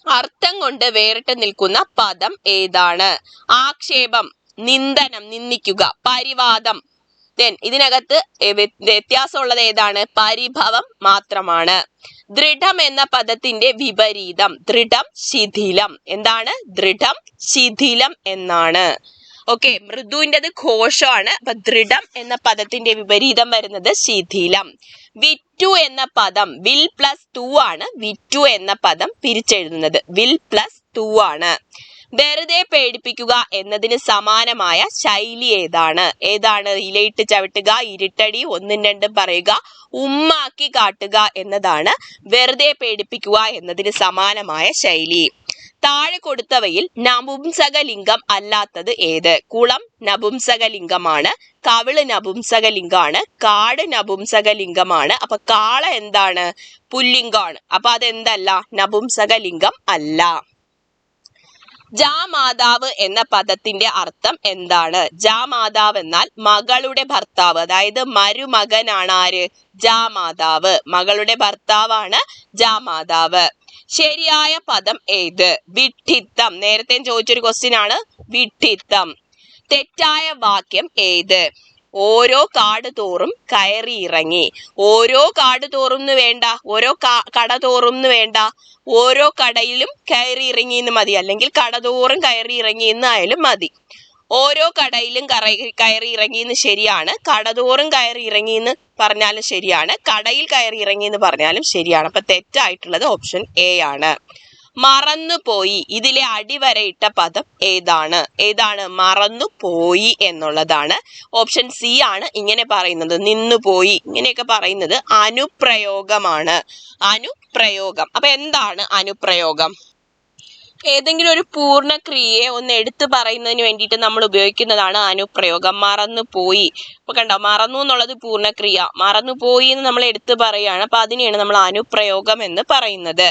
അർത്ഥം കൊണ്ട് വേറിട്ട് നിൽക്കുന്ന പദം ഏതാണ്? ആക്ഷേപം, നിന്ദനം, നിന്ദിക്കുക. പരിവാദം. ഇതിനകത്ത് വ്യത്യാസമുള്ളത് ഏതാണ്? പരിഭവം മാത്രമാണ്. ദൃഢം എന്ന പദത്തിന്റെ വിപരീതം ദൃഢം, ശിഥിലം. എന്താണ്? ദൃഢം, ശിഥിലം എന്നാണ്. ഓക്കെ, മൃദുവിൻ്റെത് ഘോഷമാണ്. അപ്പൊ ദൃഢം എന്ന പദത്തിന്റെ വിപരീതം വരുന്നത് ശിഥിലം. വിറ്റു എന്ന പദം വിൽ പ്ലസ് ടു ആണ്. വിറ്റു എന്ന പദം പിരിച്ചെഴുതുന്നത് വിൽ പ്ലസ് ടു ആണ്. വെറുതെ പേടിപ്പിക്കുക എന്നതിന് സമാനമായ ശൈലി ഏതാണ്? ഏതാണ്? ഇലയിട്ട് ചവിട്ടുക, ഇരുട്ടടി, ഒന്നും രണ്ടും പറയുക, ഉമ്മാക്കി കാട്ടുക എന്നതാണ് വെറുതെ പേടിപ്പിക്കുക എന്നതിന് സമാനമായ ശൈലി. താഴെ കൊടുത്തവയിൽ നപുംസകലിംഗം അല്ലാത്തത് ഏത്? കുളം നപുംസകലിംഗമാണ്, കവിള് നപുംസകലിംഗമാണ്, കാട് നപുംസകലിംഗമാണ്. അപ്പൊ കാള എന്താണ്? പുല്ലിംഗമാണ്. അപ്പൊ അതെന്തല്ല? നപുംസകലിംഗം അല്ല. ജാമാതാവ് എന്ന പദത്തിന്റെ അർത്ഥം എന്താണ്? ജാമാതാവ് എന്നാൽ മകളുടെ ഭർത്താവ്, അതായത് മരുമകനാണ് ആര്? ജാമാതാവ്. മകളുടെ ഭർത്താവാണ് ജാമാതാവ്. ശരിയായ പദം ഏത്? വിഡ്ഢിത്തം. നേരത്തെ ചോദിച്ചൊരു ക്വസ്റ്റ്യൻ ആണ് വിഡ്ഢിത്തം. തെറ്റായ വാക്യം ഏത്? ഓരോ കാട് തോറും കയറി ഇറങ്ങി. ഓരോ കാട് തോറും വേണ്ട, ഓരോ കട തോറും വേണ്ട, ഓരോ കടയിലും കയറി ഇറങ്ങി എന്ന് മതി, അല്ലെങ്കിൽ കടതോറും കയറി ഇറങ്ങി എന്നായാലും മതി. ഓരോ കടയിലും കയറി ഇറങ്ങി എന്ന് ശരിയാണ്, കടതോറും കയറി ഇറങ്ങി എന്ന് പറഞ്ഞാലും ശരിയാണ്, കടയിൽ കയറി ഇറങ്ങി എന്ന് പറഞ്ഞാലും ശരിയാണ്. അപ്പൊ തെറ്റായിട്ടുള്ളത് ഓപ്ഷൻ എ ആണ്. മറന്നുപോയി. ഇതിലെ അടിവരയിട്ട പദം ഏതാണ്? ഏതാണ്? മറന്നുപോയി എന്നുള്ളതാണ്. ഓപ്ഷൻ സി ആണ് ഇങ്ങനെ പറയുന്നത്, നിന്നുപോയി. ഇങ്ങനെയൊക്കെ പറയുന്നത് അനുപ്രയോഗമാണ്. അനുപ്രയോഗം. അപ്പൊ എന്താണ് അനുപ്രയോഗം? ഏതെങ്കിലും ഒരു പൂർണ്ണ ക്രിയയെ ഒന്ന് എടുത്തു പറയുന്നതിന് വേണ്ടിയിട്ട് നമ്മൾ ഉപയോഗിക്കുന്നതാണ് അനുപ്രയോഗം. മറന്നുപോയി. അപ്പൊ കണ്ടോ, മറന്നു എന്നുള്ളത് പൂർണ്ണക്രിയ, മറന്നുപോയി എന്ന് നമ്മൾ എടുത്തു പറയുകയാണ്. അപ്പൊ അതിനെയാണ് നമ്മൾ അനുപ്രയോഗം എന്ന് പറയുന്നത്.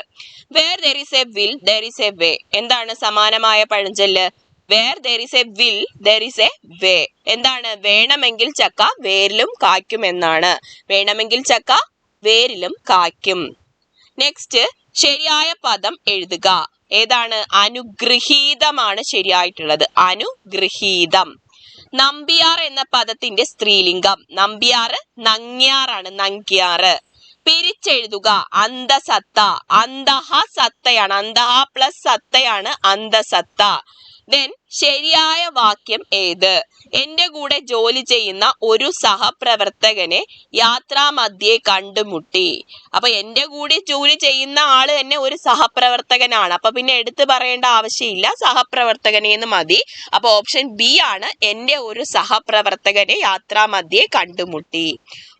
Where there is a will there is a way. എന്താണ് സമാനമായ പഴഞ്ചൊല്ല്? Where there is a will there is a way. എന്താണ്? വേണമെങ്കിൽ ചക്ക വേരിലും കായ്ക്കും എന്നാണ്. വേണമെങ്കിൽ ചക്ക വേരിലും കായ്ക്കും. നെക്സ്റ്റ്, ശരിയായ പദം എഴുതുക. ഏതാണ്? അനുഗൃഹീതമാണ് ശരിയായിട്ടുള്ളത്. അനുഗൃഹീതം. നമ്പ്യാർ എന്ന പദത്തിന്റെ സ്ത്രീലിംഗം. നമ്പ്യാർ നങ്ങ്യാറാണ്, നങ്ക്യാറ്. പിരിച്ചെഴുതുക. അന്തസത്ത. അന്തഹ സത്തയാണ്, അന്തഹ പ്ലസ് സത്തയാണ് അന്തസത്ത. ദെൻ ശരിയായ വാക്യം ഏത്? എന്റെ കൂടെ ജോലി ചെയ്യുന്ന ഒരു സഹപ്രവർത്തകനെ യാത്രാമധ്യേ കണ്ടുമുട്ടി. അപ്പൊ എന്റെ കൂടെ ജോലി ചെയ്യുന്ന ആള് തന്നെ ഒരു സഹപ്രവർത്തകനാണ്. അപ്പൊ പിന്നെ എടുത്തു പറയേണ്ട ആവശ്യമില്ല, സഹപ്രവർത്തകനെന്ന് മതി. അപ്പൊ ഓപ്ഷൻ ബി ആണ്, എന്റെ ഒരു സഹപ്രവർത്തകനെ യാത്രാമധ്യേ കണ്ടുമുട്ടി.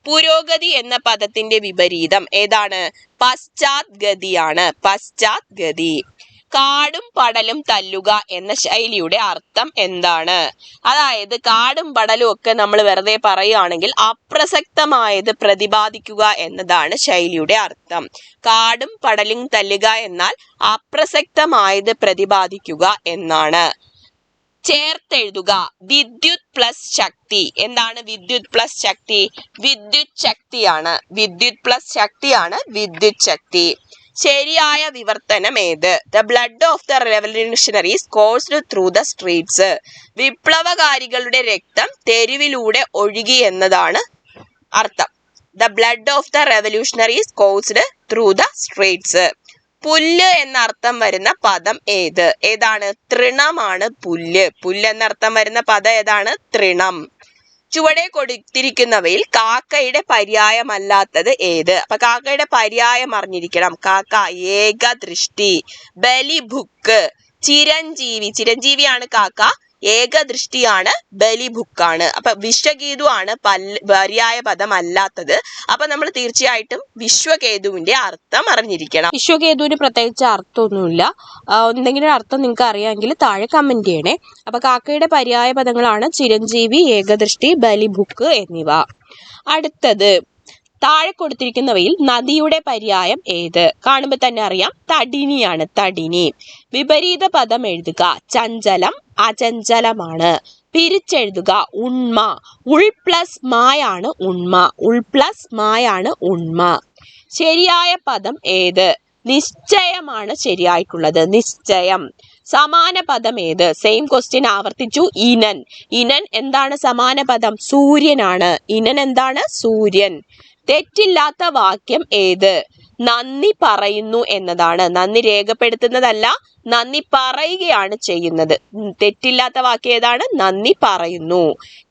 പുരോഗതി എന്ന പദത്തിന്റെ വിപരീതം ഏതാണ്? പശ്ചാത്ഗതിയാണ്, പശ്ചാത്ഗതി. കാടും പടലും തല്ലുക എന്ന ശൈലിയുടെ അർത്ഥം എന്താണ്? അതായത് കാടും പടലും ഒക്കെ നമ്മൾ വെറുതെ പറയുകയാണെങ്കിൽ അപ്രസക്തമായത് പ്രതിപാദിക്കുക എന്നതാണ് ശൈലിയുടെ അർത്ഥം. കാടും പടലും തല്ലുക എന്നാൽ അപ്രസക്തമായത് പ്രതിപാദിക്കുക എന്നാണ്. ചേർത്തെഴുതുക. വിദ്യുത് പ്ലസ് ശക്തി. എന്താണ് വിദ്യുത് പ്ലസ് ശക്തി? വിദ്യുത് ശക്തിയാണ്, വിദ്യുത് പ്ലസ് ശക്തിയാണ് വിദ്യുത് ശക്തി. ശരിയായ വിവർത്തനം ഏത്? The blood of the revolutionaries coursed through the streets. വിപ്ലവകാരികളുടെ രക്തം തെരുവിലൂടെ ഒഴുകി എന്നതാണ് അർത്ഥം. The blood of the revolutionaries coursed through the streets. പുല്ല് എന്നർത്ഥം വരുന്ന പദം ഏത്? ഏതാണ്? തൃണമാണ് പുല്ല്. പുല്ല് എന്നർത്ഥം വരുന്ന പദം ഏതാണ്? തൃണം. ചുവടെ കൊടുത്തിരിക്കുന്നവയിൽ കാക്കയുടെ പര്യായമല്ലാത്തത് ഏത്? അപ്പൊ കാക്കയുടെ പര്യായം അറിഞ്ഞിരിക്കണം. കാക്ക, ഏകദൃഷ്ടി, ബലിഭുക്ക്, ചിരഞ്ജീവി. ചിരഞ്ജീവിയാണ് കാക്ക, ഏകദൃഷ്ടിയാണ്, ബലിഭുക്കാണ്. അപ്പൊ വിശ്വകേതുവാണ് പര്യായ പദം അല്ലാത്തത്. അപ്പൊ നമ്മൾ തീർച്ചയായിട്ടും വിശ്വകേതുവിന്റെ അർത്ഥം അറിഞ്ഞിരിക്കണം. വിശ്വകേതുവിന് പ്രത്യേകിച്ച് അർത്ഥമൊന്നുമില്ല. എന്തെങ്കിലും അർത്ഥം നിങ്ങൾക്ക് അറിയാമെങ്കിൽ താഴെ കമന്റ് ചെയ്യണേ. അപ്പൊ കാക്കയുടെ പര്യായ പദങ്ങളാണ് ചിരഞ്ജീവി, ഏകദൃഷ്ടി, ബലിഭുക്ക് എന്നിവ. അടുത്തത്, താഴെ കൊടുത്തിരിക്കുന്നവയിൽ നദിയുടെ പര്യായം ഏത്? കാണുമ്പോൾ തന്നെ അറിയാം, തടിനിയാണ്, തടിനി. വിപരീത പദം എഴുതുക. ചഞ്ചലം അചഞ്ചലമാണ്. പിരിച്ചെഴുതുക. ഉണ്മ. ഉൾ പ്ലസ് മായാണ് ഉണ്മ, ഉൾ പ്ലസ് മായാണ് ഉണ്മ. ശരിയായ പദം ഏത്? നിശ്ചയമാണ് ശരിയായിട്ടുള്ളത്, നിശ്ചയം. സമാന പദം ഏത്? സെയിം ക്വസ്റ്റ്യൻ ആവർത്തിച്ചു. ഇനൻ. ഇനൻ എന്താണ് സമാന പദം? സൂര്യനാണ്. ഇനൻ എന്താണ്? സൂര്യൻ. തെറ്റില്ലാത്ത വാക്യം ഏത്? നന്ദി പറയുന്നു എന്നതാണ്. നന്ദി രേഖപ്പെടുത്തുന്നതല്ല, നന്ദി പറയുകയാണ് ചെയ്യുന്നത്. തെറ്റില്ലാത്ത വാക്യം ഏതാണ്? നന്ദി പറയുന്നു.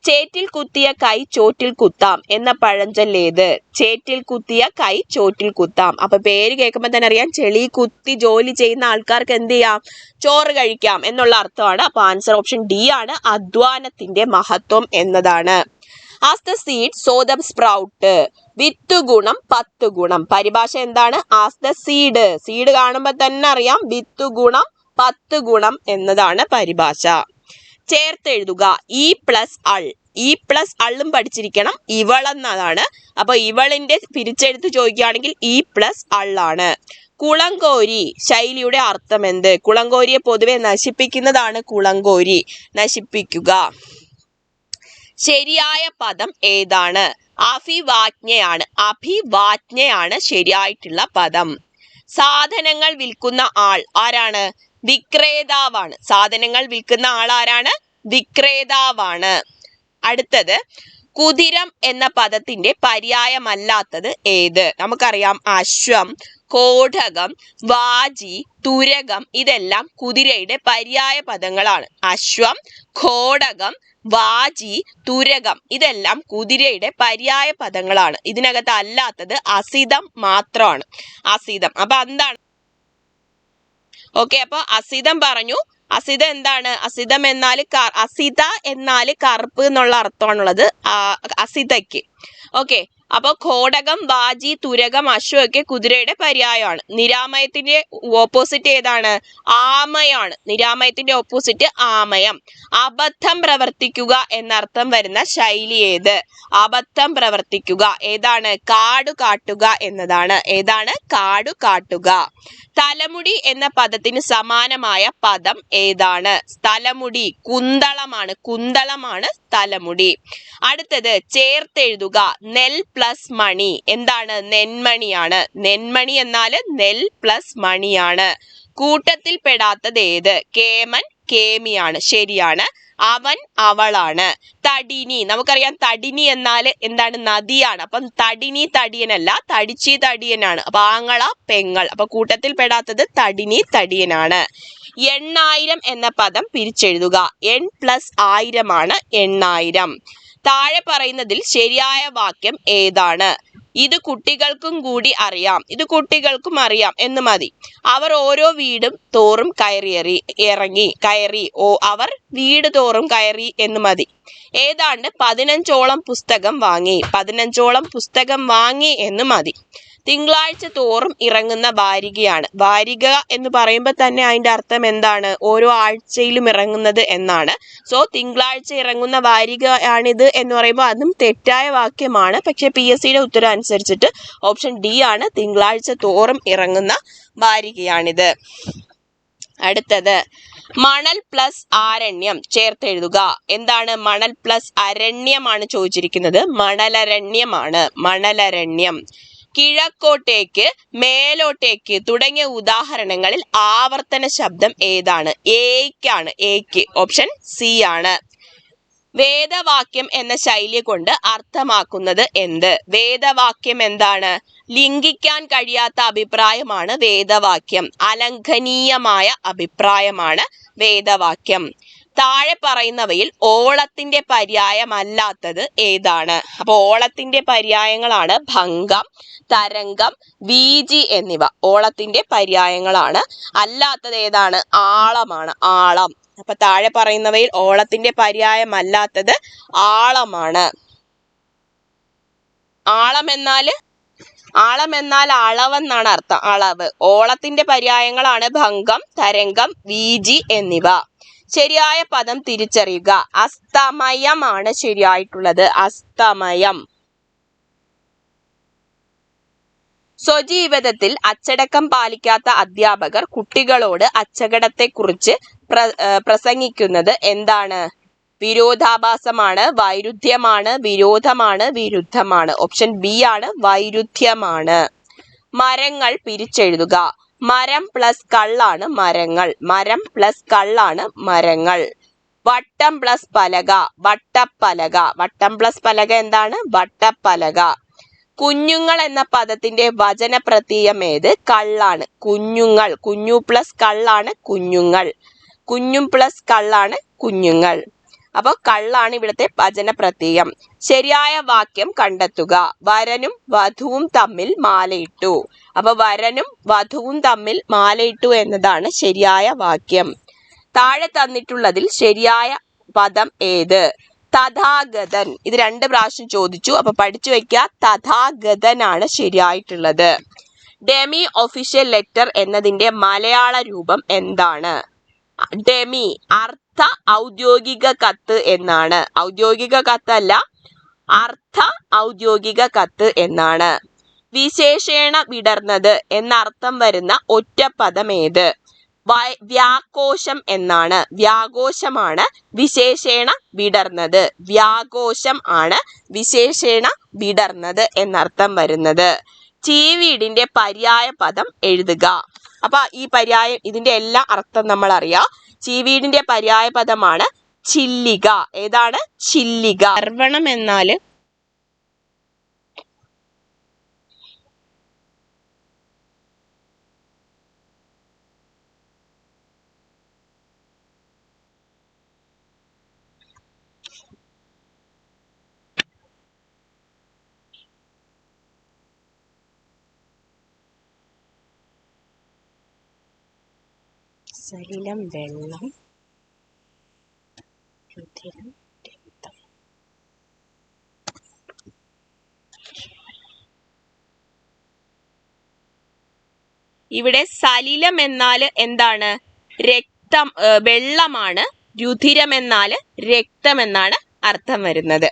ചേറ്റിൽ കുത്തിയ കൈ ചോറ്റിൽ കുത്താം എന്ന പഴഞ്ചൊല്ലേത്? ചേറ്റിൽ കുത്തിയ കൈ ചോറ്റിൽ കുത്താം. അപ്പൊ പേര് കേൾക്കുമ്പോൾ തന്നെ അറിയാം, ചെളി കുത്തി ജോലി ചെയ്യുന്ന ആൾക്കാർക്ക് എന്ത് ചെയ്യാം? ചോറ് കഴിക്കാം എന്നുള്ള അർത്ഥമാണ്. അപ്പൊ ആൻസർ ഓപ്ഷൻ ഡി ആണ്, അധ്വാനത്തിന്റെ മഹത്വം എന്നതാണ്. As the seed so the sprout. വിത്ത് ഗുണം 10 ഗുണം. പരിഭാഷ എന്താണ്? As the seed. സീഡ് കാണുമ്പോൾ തന്നെ അറിയാം, വിത്ത് ഗുണം 10 ഗുണം എന്നതാണ് പരിഭാഷ. ചേർത്തെഴുതുക. ഇ പ്ലസ് അൾ. ഇ പ്ലസ് അള്ളും പഠിച്ചിരിക്കണം, ഇവളെന്നതാണ്. അപ്പൊ ഇവളിന്റെ പിരിച്ചെഴുത്ത് ചോദിക്കുകയാണെങ്കിൽ ഇ പ്ലസ് അള്ളാണ്. കുളങ്കോരി ശൈലിയുടെ അർത്ഥം എന്ത്? കുളങ്കോരിയെ പൊതുവെ നശിപ്പിക്കുന്നതാണ് കുളങ്കോരി, നശിപ്പിക്കുക. ശരിയായ പദം ഏതാണ്? അഭിവാജ്ഞയാണ്. അഭിവാജ്ഞയാണ് ശരിയായിട്ടുള്ള പദം. സാധനങ്ങൾ വിൽക്കുന്ന ആൾ ആരാണ്? വിക്രേതാവാണ്. സാധനങ്ങൾ വിൽക്കുന്ന ആൾ ആരാണ്? വിക്രേതാവാണ്. അടുത്തത്, കുതിരം എന്ന പദത്തിന്റെ പര്യായമല്ലാത്തത് ഏത്? നമുക്കറിയാം, അശ്വം, കോഢകം, വാജി, തുരകം ഇതെല്ലാം കുതിരയുടെ പര്യായ പദങ്ങളാണ്. അശ്വം, ഘോടകം, വാജി, തുരകം ഇതെല്ലാം കുതിരയുടെ പര്യായ പദങ്ങളാണ്. ഇതിനകത്ത് അല്ലാത്തത് അസിതം മാത്രമാണ്. അസിതം. അപ്പൊ എന്താണ്? ഓക്കെ, അപ്പൊ അസിതം പറഞ്ഞു. അസിതം എന്താണ്? അസിതം എന്നാൽ അസിത എന്നാൽ കറുപ്പ് എന്നുള്ള അർത്ഥമാണുള്ളത് അസിതയ്ക്ക്. ഓക്കെ, അപ്പൊ ഘോടകം, വാജി, തുരകം, അശ്വമൊക്കെ കുതിരയുടെ പര്യായമാണ്. നിരാമയത്തിന്റെ ഓപ്പോസിറ്റ് ഏതാണ്? ആമയാണ്. നിരാമയത്തിന്റെ ഓപ്പോസിറ്റ് ആമയം. അബദ്ധം പ്രവർത്തിക്കുക എന്നർത്ഥം വരുന്ന ശൈലി ഏത്? അബദ്ധം പ്രവർത്തിക്കുക ഏതാണ്? കാടു കാട്ടുക എന്നതാണ്. ഏതാണ്? കാടു കാട്ടുക. തലമുടി എന്ന പദത്തിന് സമാനമായ പദം ഏതാണ്? തലമുടി. കുന്തളമാണ്. കുന്തളമാണ് തലമുടി. അടുത്തത്, ചേർത്തെഴുതുക. നെൽ പ്ലസ് മണി. എന്താണ്? നെന്മണിയാണ്. നെന്മണി എന്നാല് നെൽ പ്ലസ് മണിയാണ്. കൂട്ടത്തിൽ പെടാത്തത് ഏത്? കേമൻ, കേമിയാണ്. ശരിയാണ്. അവൻ അവളാണ്. തടിനി, നമുക്കറിയാം തടിനി എന്നാൽ എന്താണ്? നദിയാണ്. അപ്പം തടിനി തടിയനല്ല, തടിച്ചി തടിയനാണ്. അപ്പൊ ആങ്ങള പെങ്ങൾ, അപ്പൊ കൂട്ടത്തിൽ പെടാത്തത് തടിനി തടിയനാണ്. 8000 എന്ന പദം പിരിച്ചെഴുതുക. എൺ പ്ലസ് 1000 ആണ് 8000. താഴെ പറയുന്നതിൽ ശരിയായ വാക്യം ഏതാണ്? ഇത് കുട്ടികൾക്കും കൂടി അറിയാം, ഇത് കുട്ടികൾക്കും അറിയാം എന്ന് മതി. അവർ ഓരോ വീടും തോറും അവർ വീട് തോറും കയറി എന്ന് മതി. ഏതാണ്ട് 15ഓളം പുസ്തകം വാങ്ങി എന്ന് മതി. തിങ്കളാഴ്ച തോറും ഇറങ്ങുന്ന വാരികയാണ്. വാരിക എന്ന് പറയുമ്പോൾ തന്നെ അതിന്റെ അർത്ഥം എന്താണ്? ഓരോ ആഴ്ചയിലും ഇറങ്ങുന്നത് എന്നാണ്. സോ തിങ്കളാഴ്ച ഇറങ്ങുന്ന വാരികയാണിത് എന്ന് പറയുമ്പോൾ അതും തെറ്റായ വാക്യമാണ്. പക്ഷെ PSCയുടെ ഉത്തരം അനുസരിച്ചിട്ട് ഓപ്ഷൻ ഡി ആണ്, തിങ്കളാഴ്ച തോറും ഇറങ്ങുന്ന വാരികയാണിത്. അടുത്തത് മണൽ പ്ലസ് ആരണ്യം ചേർത്തെഴുതുക. എന്താണ്? മണൽ പ്ലസ് അരണ്യമാണ് ചോദിച്ചിരിക്കുന്നത്. മണലരണ്യം. കിഴക്കോട്ടേക്ക്, മേലോട്ടേക്ക് തുടങ്ങിയ ഉദാഹരണങ്ങളിൽ ആവർത്തന ശബ്ദം ഏതാണ്? ഏക്ക്. ഓപ്ഷൻ സി ആണ്. വേദവാക്യം എന്ന ശൈലി കൊണ്ട് അർത്ഥമാക്കുന്നത് എന്ത്? വേദവാക്യം എന്താണ്? ലംഘിക്കാൻ കഴിയാത്ത അഭിപ്രായമാണ് വേദവാക്യം. അലംഘനീയമായ അഭിപ്രായമാണ് വേദവാക്യം. താഴെ പറയുന്നവയിൽ ഓളത്തിന്റെ പര്യായമല്ലാത്തത് ഏതാണ്? അപ്പൊ ഓളത്തിന്റെ പര്യായങ്ങളാണ് ഭംഗം, തരംഗം, വീജി എന്നിവ. ഓളത്തിന്റെ പര്യായങ്ങളാണ്. അല്ലാത്തത് ഏതാണ്? ആളമാണ്. ആളം. അപ്പൊ താഴെ പറയുന്നവയിൽ ഓളത്തിന്റെ പര്യായമല്ലാത്തത് ആളമാണ്. ആളം എന്നാൽ അളവെന്നാണ് അർത്ഥം. അളവ്. ഓളത്തിന്റെ പര്യായങ്ങളാണ് ഭംഗം, തരംഗം, വീജി എന്നിവ. ശരിയായ പദം തിരിച്ചറിയുക. അസ്തമയമാണ് ശരിയായിട്ടുള്ളത്. അസ്തമയം. സ്വജീവിതത്തിൽ അച്ചടക്കം പാലിക്കാത്ത അധ്യാപകർ കുട്ടികളോട് അച്ചടക്കത്തെക്കുറിച്ച് പ്രസംഗിക്കുന്നത് എന്താണ്? വിരോധാഭാസമാണ്, വൈരുദ്ധ്യമാണ്, വിരോധമാണ്, വിരുദ്ധമാണ്. ഓപ്ഷൻ ബി ആണ്, വൈരുദ്ധ്യമാണ്. മരങ്ങൾ പിരിച്ചെഴുതുക. മരം പ്ലസ് കള്ളാണ് മരങ്ങൾ. വട്ടം പ്ലസ് പലക, വട്ടപ്പലക. വട്ടം പ്ലസ് പലക എന്താണ്? വട്ടപ്പലക. കുഞ്ഞുങ്ങൾ എന്ന പദത്തിന്റെ വചനപ്രത്യയം ഏത്? കള്ളാണ്. കുഞ്ഞുങ്ങൾ. കുഞ്ഞു പ്ലസ് കള്ളാണ് കുഞ്ഞുങ്ങൾ. കുഞ്ഞും പ്ലസ് കള്ളാണ് കുഞ്ഞുങ്ങൾ. അപ്പൊ കള്ളാണ് ഇവിടുത്തെ വചനപ്രത്യയം. ശരിയായ വാക്യം കണ്ടെത്തുക. വരനും വധുവും തമ്മിൽ മാലയിട്ടു. അപ്പൊ വരനും വധുവും തമ്മിൽ മാലയിട്ടു എന്നതാണ് ശരിയായ വാക്യം. താഴെ തന്നിട്ടുള്ളതിൽ ശരിയായ പദം ഏത്? തഥാഗതൻ. ഇത് 2 പ്രാവശ്യം ചോദിച്ചു, അപ്പൊ പഠിച്ചു വെക്കുക. തഥാഗതൻ ആണ് ശരിയായിട്ടുള്ളത്. ഡെമി ഒഫീഷ്യൽ ലെറ്റർ എന്നതിന്റെ മലയാള രൂപം എന്താണ്? ഡെമി അർത്ഥ ഔദ്യോഗിക കത്ത് എന്നാണ്. ഔദ്യോഗിക കത്തല്ല, അർത്ഥ ഔദ്യോഗിക കത്ത് എന്നാണ്. വിശേഷേണ വിടർന്നത് എന്നർത്ഥം വരുന്ന ഒറ്റപ്പദം ഏത്? വ്യാകോശം എന്നാണ്. വ്യാകോശമാണ് വിശേഷേണ വിടർന്നത്. വ്യാകോശം ആണ് വിശേഷേണ വിടർന്നത് എന്നർത്ഥം വരുന്നത്. ചീവീടിന്റെ പര്യായ പദം എഴുതുക. അപ്പൊ ഈ പര്യായം, ഇതിന്റെ എല്ലാ അർത്ഥം നമ്മൾ അറിയാം. ചീവീടിന്റെ പര്യായ പദമാണ് ചില്ലിക. ഏതാണ്? ചില്ലിക. സർവണം എന്നാല് സലിലം, വെള്ളം, രുധിരം, രക്തം. ഇവിടെ സലിലം എന്നാല് എന്താണ്? രക്തം, വെള്ളമാണ്. രുധിരം എന്നാല് രക്തം എന്നാണ് അർത്ഥം വരുന്നത്.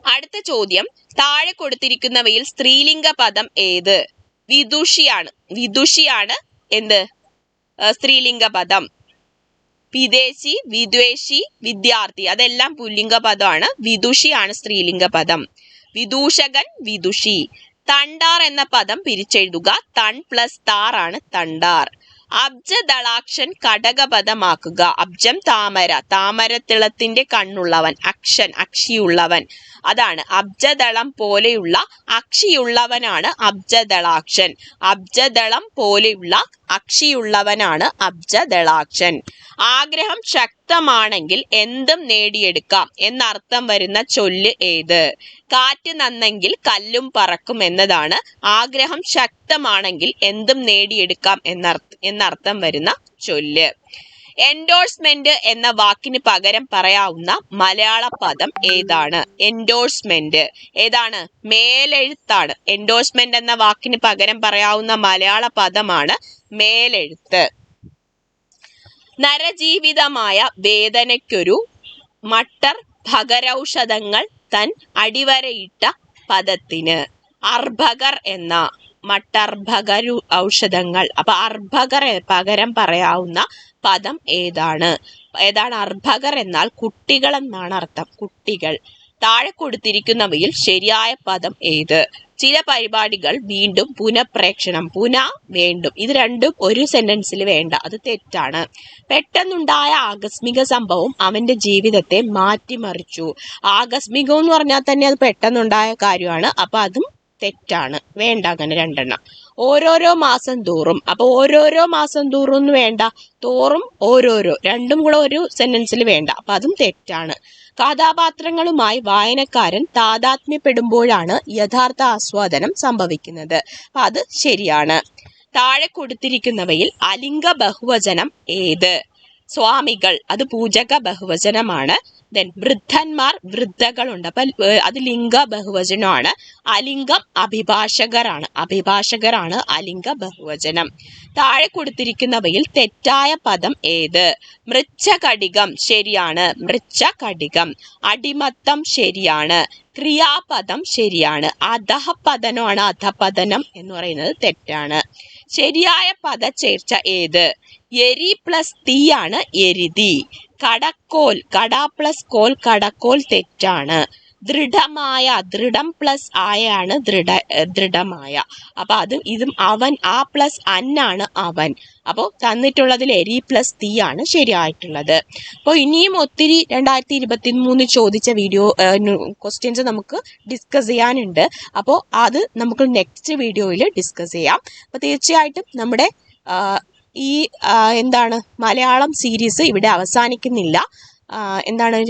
അടുത്ത ചോദ്യം, താഴെ കൊടുത്തിരിക്കുന്നവയിൽ സ്ത്രീലിംഗ പദം ഏത്? വിദുഷിയാണ് എന്ത്? സ്ത്രീലിംഗ പദം. വിദേശി, വിദ്വേഷി, വിദ്യാർത്ഥി അതെല്ലാം പുല്ലിംഗ പദമാണ്. വിദുഷിയാണ് സ്ത്രീലിംഗ പദം. വിദൂഷകൻ, വിദുഷി. തണ്ടാർ എന്ന പദം പിരിച്ചെഴുതുക. തൺ പ്ലസ് താർ ആണ് തണ്ടാർ. അബ്ജദളാക്ഷൻ കടകപദമാക്കുക. അബ്ജം താമര, താമരത്തിളത്തിന്റെ കണ്ണുള്ളവൻ, അക്ഷൻ അക്ഷിയുള്ളവൻ, അതാണ് അബ്ജദളം പോലെയുള്ള അക്ഷിയുള്ളവനാണ് അബ്ജദളാക്ഷൻ. അബ്ജദളം പോലെയുള്ള അക്ഷിയുള്ളവനാണ് അബ്ജദളാക്ഷൻ. ആഗ്രഹം ശക്തമാണെങ്കിൽ എന്തും നേടിയെടുക്കാം എന്നർത്ഥം വരുന്ന ചൊല്ല് ഏത്? കാറ്റ് നന്നെങ്കിൽ കല്ലും പറക്കും എന്നതാണ് ആഗ്രഹം ശക്തമാണെങ്കിൽ എന്തും നേടിയെടുക്കാം എന്നർത്ഥം വരുന്ന ചൊല്ല്. എൻഡോഴ്സ്മെന്റ് എന്ന വാക്കിന് പകരം പറയാവുന്ന മലയാള പദം ഏതാണ്? എൻഡോഴ്സ്മെന്റ് ഏതാണ്? മേലെഴുത്താണ്. എൻഡോഴ്സ്മെന്റ് എന്ന വാക്കിന് പകരം പറയാവുന്ന മലയാള പദമാണ് മേലെഴുത്ത്. നരജീവിതമായ വേദനയ്ക്കൊരു മട്ടർ ഭഗരൌഷധങ്ങൾ തൻ അടിവരയിട്ട പദത്തിന് അർഭകർ എന്ന മട്ടർഭകരു ഔഷധങ്ങൾ. അപ്പൊ അർഭകർ പകരം പറയാവുന്ന പദം ഏതാണ്? അർഭകർ എന്നാൽ കുട്ടികൾ എന്നാണ് അർത്ഥം. കുട്ടികൾ. താഴെ കൊടുത്തിരിക്കുന്നവയിൽ ശരിയായ പദം ഏത്? ചില പരിപാടികൾ വീണ്ടും പുനഃപ്രേക്ഷണം. വേണ്ടും. ഇത് രണ്ടും ഒരു സെന്റൻസിൽ വേണ്ട, അത് തെറ്റാണ്. പെട്ടെന്നുണ്ടായ ആകസ്മിക സംഭവം അവന്റെ ജീവിതത്തെ മാറ്റിമറിച്ചു. ആകസ്മികം എന്ന് പറഞ്ഞാൽ തന്നെ അത് പെട്ടെന്നുണ്ടായ കാര്യമാണ്. അപ്പൊ അതും തെറ്റാണ്, വേണ്ട അങ്ങനെ രണ്ടെണ്ണം. ഓരോരോ മാസം തോറും. അപ്പൊ ഓരോരോ മാസം തോറും എന്ന് വേണ്ട, തോറും ഓരോരോ, രണ്ടും കൂടെ ഒരു സെന്റൻസിൽ വേണ്ട. അപ്പൊ അതും തെറ്റാണ്. കഥാപാത്രങ്ങളുമായി വായനക്കാരൻ താതാത്മ്യപ്പെടുമ്പോഴാണ് യഥാർത്ഥ ആസ്വാദനം സംഭവിക്കുന്നത്. അപ്പൊ അത് ശരിയാണ്. താഴെ കൊടുത്തിരിക്കുന്നവയിൽ അലിംഗ ബഹുവചനം ഏത്? സ്വാമികൾ, അത് പൂജക ബഹുവചനമാണ്. ദെൻ വൃദ്ധന്മാർ, വൃദ്ധകളുണ്ട്. അപ്പൊ അത് ലിംഗ ബഹുവചനമാണ്. അലിംഗം അഭിഭാഷകരാണ് അലിംഗ ബഹുവചനം. താഴെ കൊടുത്തിരിക്കുന്നവയിൽ തെറ്റായ പദം ഏത്? മൃച്ഛകടികം ശരിയാണ്, മൃച്ഛകടികം. അടിമത്തം ശരിയാണ്. ക്രിയാപദം ശരിയാണ്. അധഃപതനമാണ് അധഃപതനം എന്ന് പറയുന്നത് തെറ്റാണ്. ശരിയായ പദചേർച്ച ഏത്? എരി പ്ലസ് തീ ആണ് എരിതി. കടക്കോൽ, കട പ്ലസ് കോൽ, കടക്കോൽ തെറ്റാണ്. ദൃഢമായ, ദൃഢം പ്ലസ് ആയാണ് ദൃഢമായ. അപ്പൊ ഇതും അവൻ, ആ പ്ലസ് അന്നാണ് അവൻ. അപ്പോൾ തന്നിട്ടുള്ളതിൽ എരി പ്ലസ് തീ ആണ് ശരിയായിട്ടുള്ളത്. അപ്പോൾ ഇനിയും ഒത്തിരി 2023 ചോദിച്ച ക്വസ്റ്റ്യൻസ് നമുക്ക് ഡിസ്കസ് ചെയ്യാനുണ്ട്. അപ്പോൾ അത് നമുക്ക് നെക്സ്റ്റ് വീഡിയോയിൽ ഡിസ്കസ് ചെയ്യാം. അപ്പോൾ തീർച്ചയായിട്ടും നമ്മുടെ ഈ മലയാളം സീരീസ് ഇവിടെ അവസാനിക്കുന്നില്ല.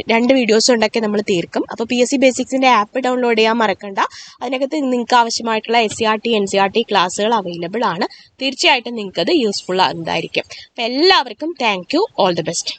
2 വീഡിയോസ് ഉണ്ടൊക്കെ നമ്മൾ തീർക്കും. അപ്പോൾ PSC ബേസിക്സിൻ്റെ ആപ്പ് ഡൗൺലോഡ് ചെയ്യാൻ മറക്കണ്ട. അതിനകത്ത് നിങ്ങൾക്ക് ആവശ്യമായിട്ടുള്ള SCRT NCERT ക്ലാസ്സുകൾ അവൈലബിൾ ആണ്. തീർച്ചയായിട്ടും നിങ്ങൾക്കത് യൂസ്ഫുൾ ആകുന്നതായിരിക്കും. അപ്പോൾ എല്ലാവർക്കും thank you. All the best.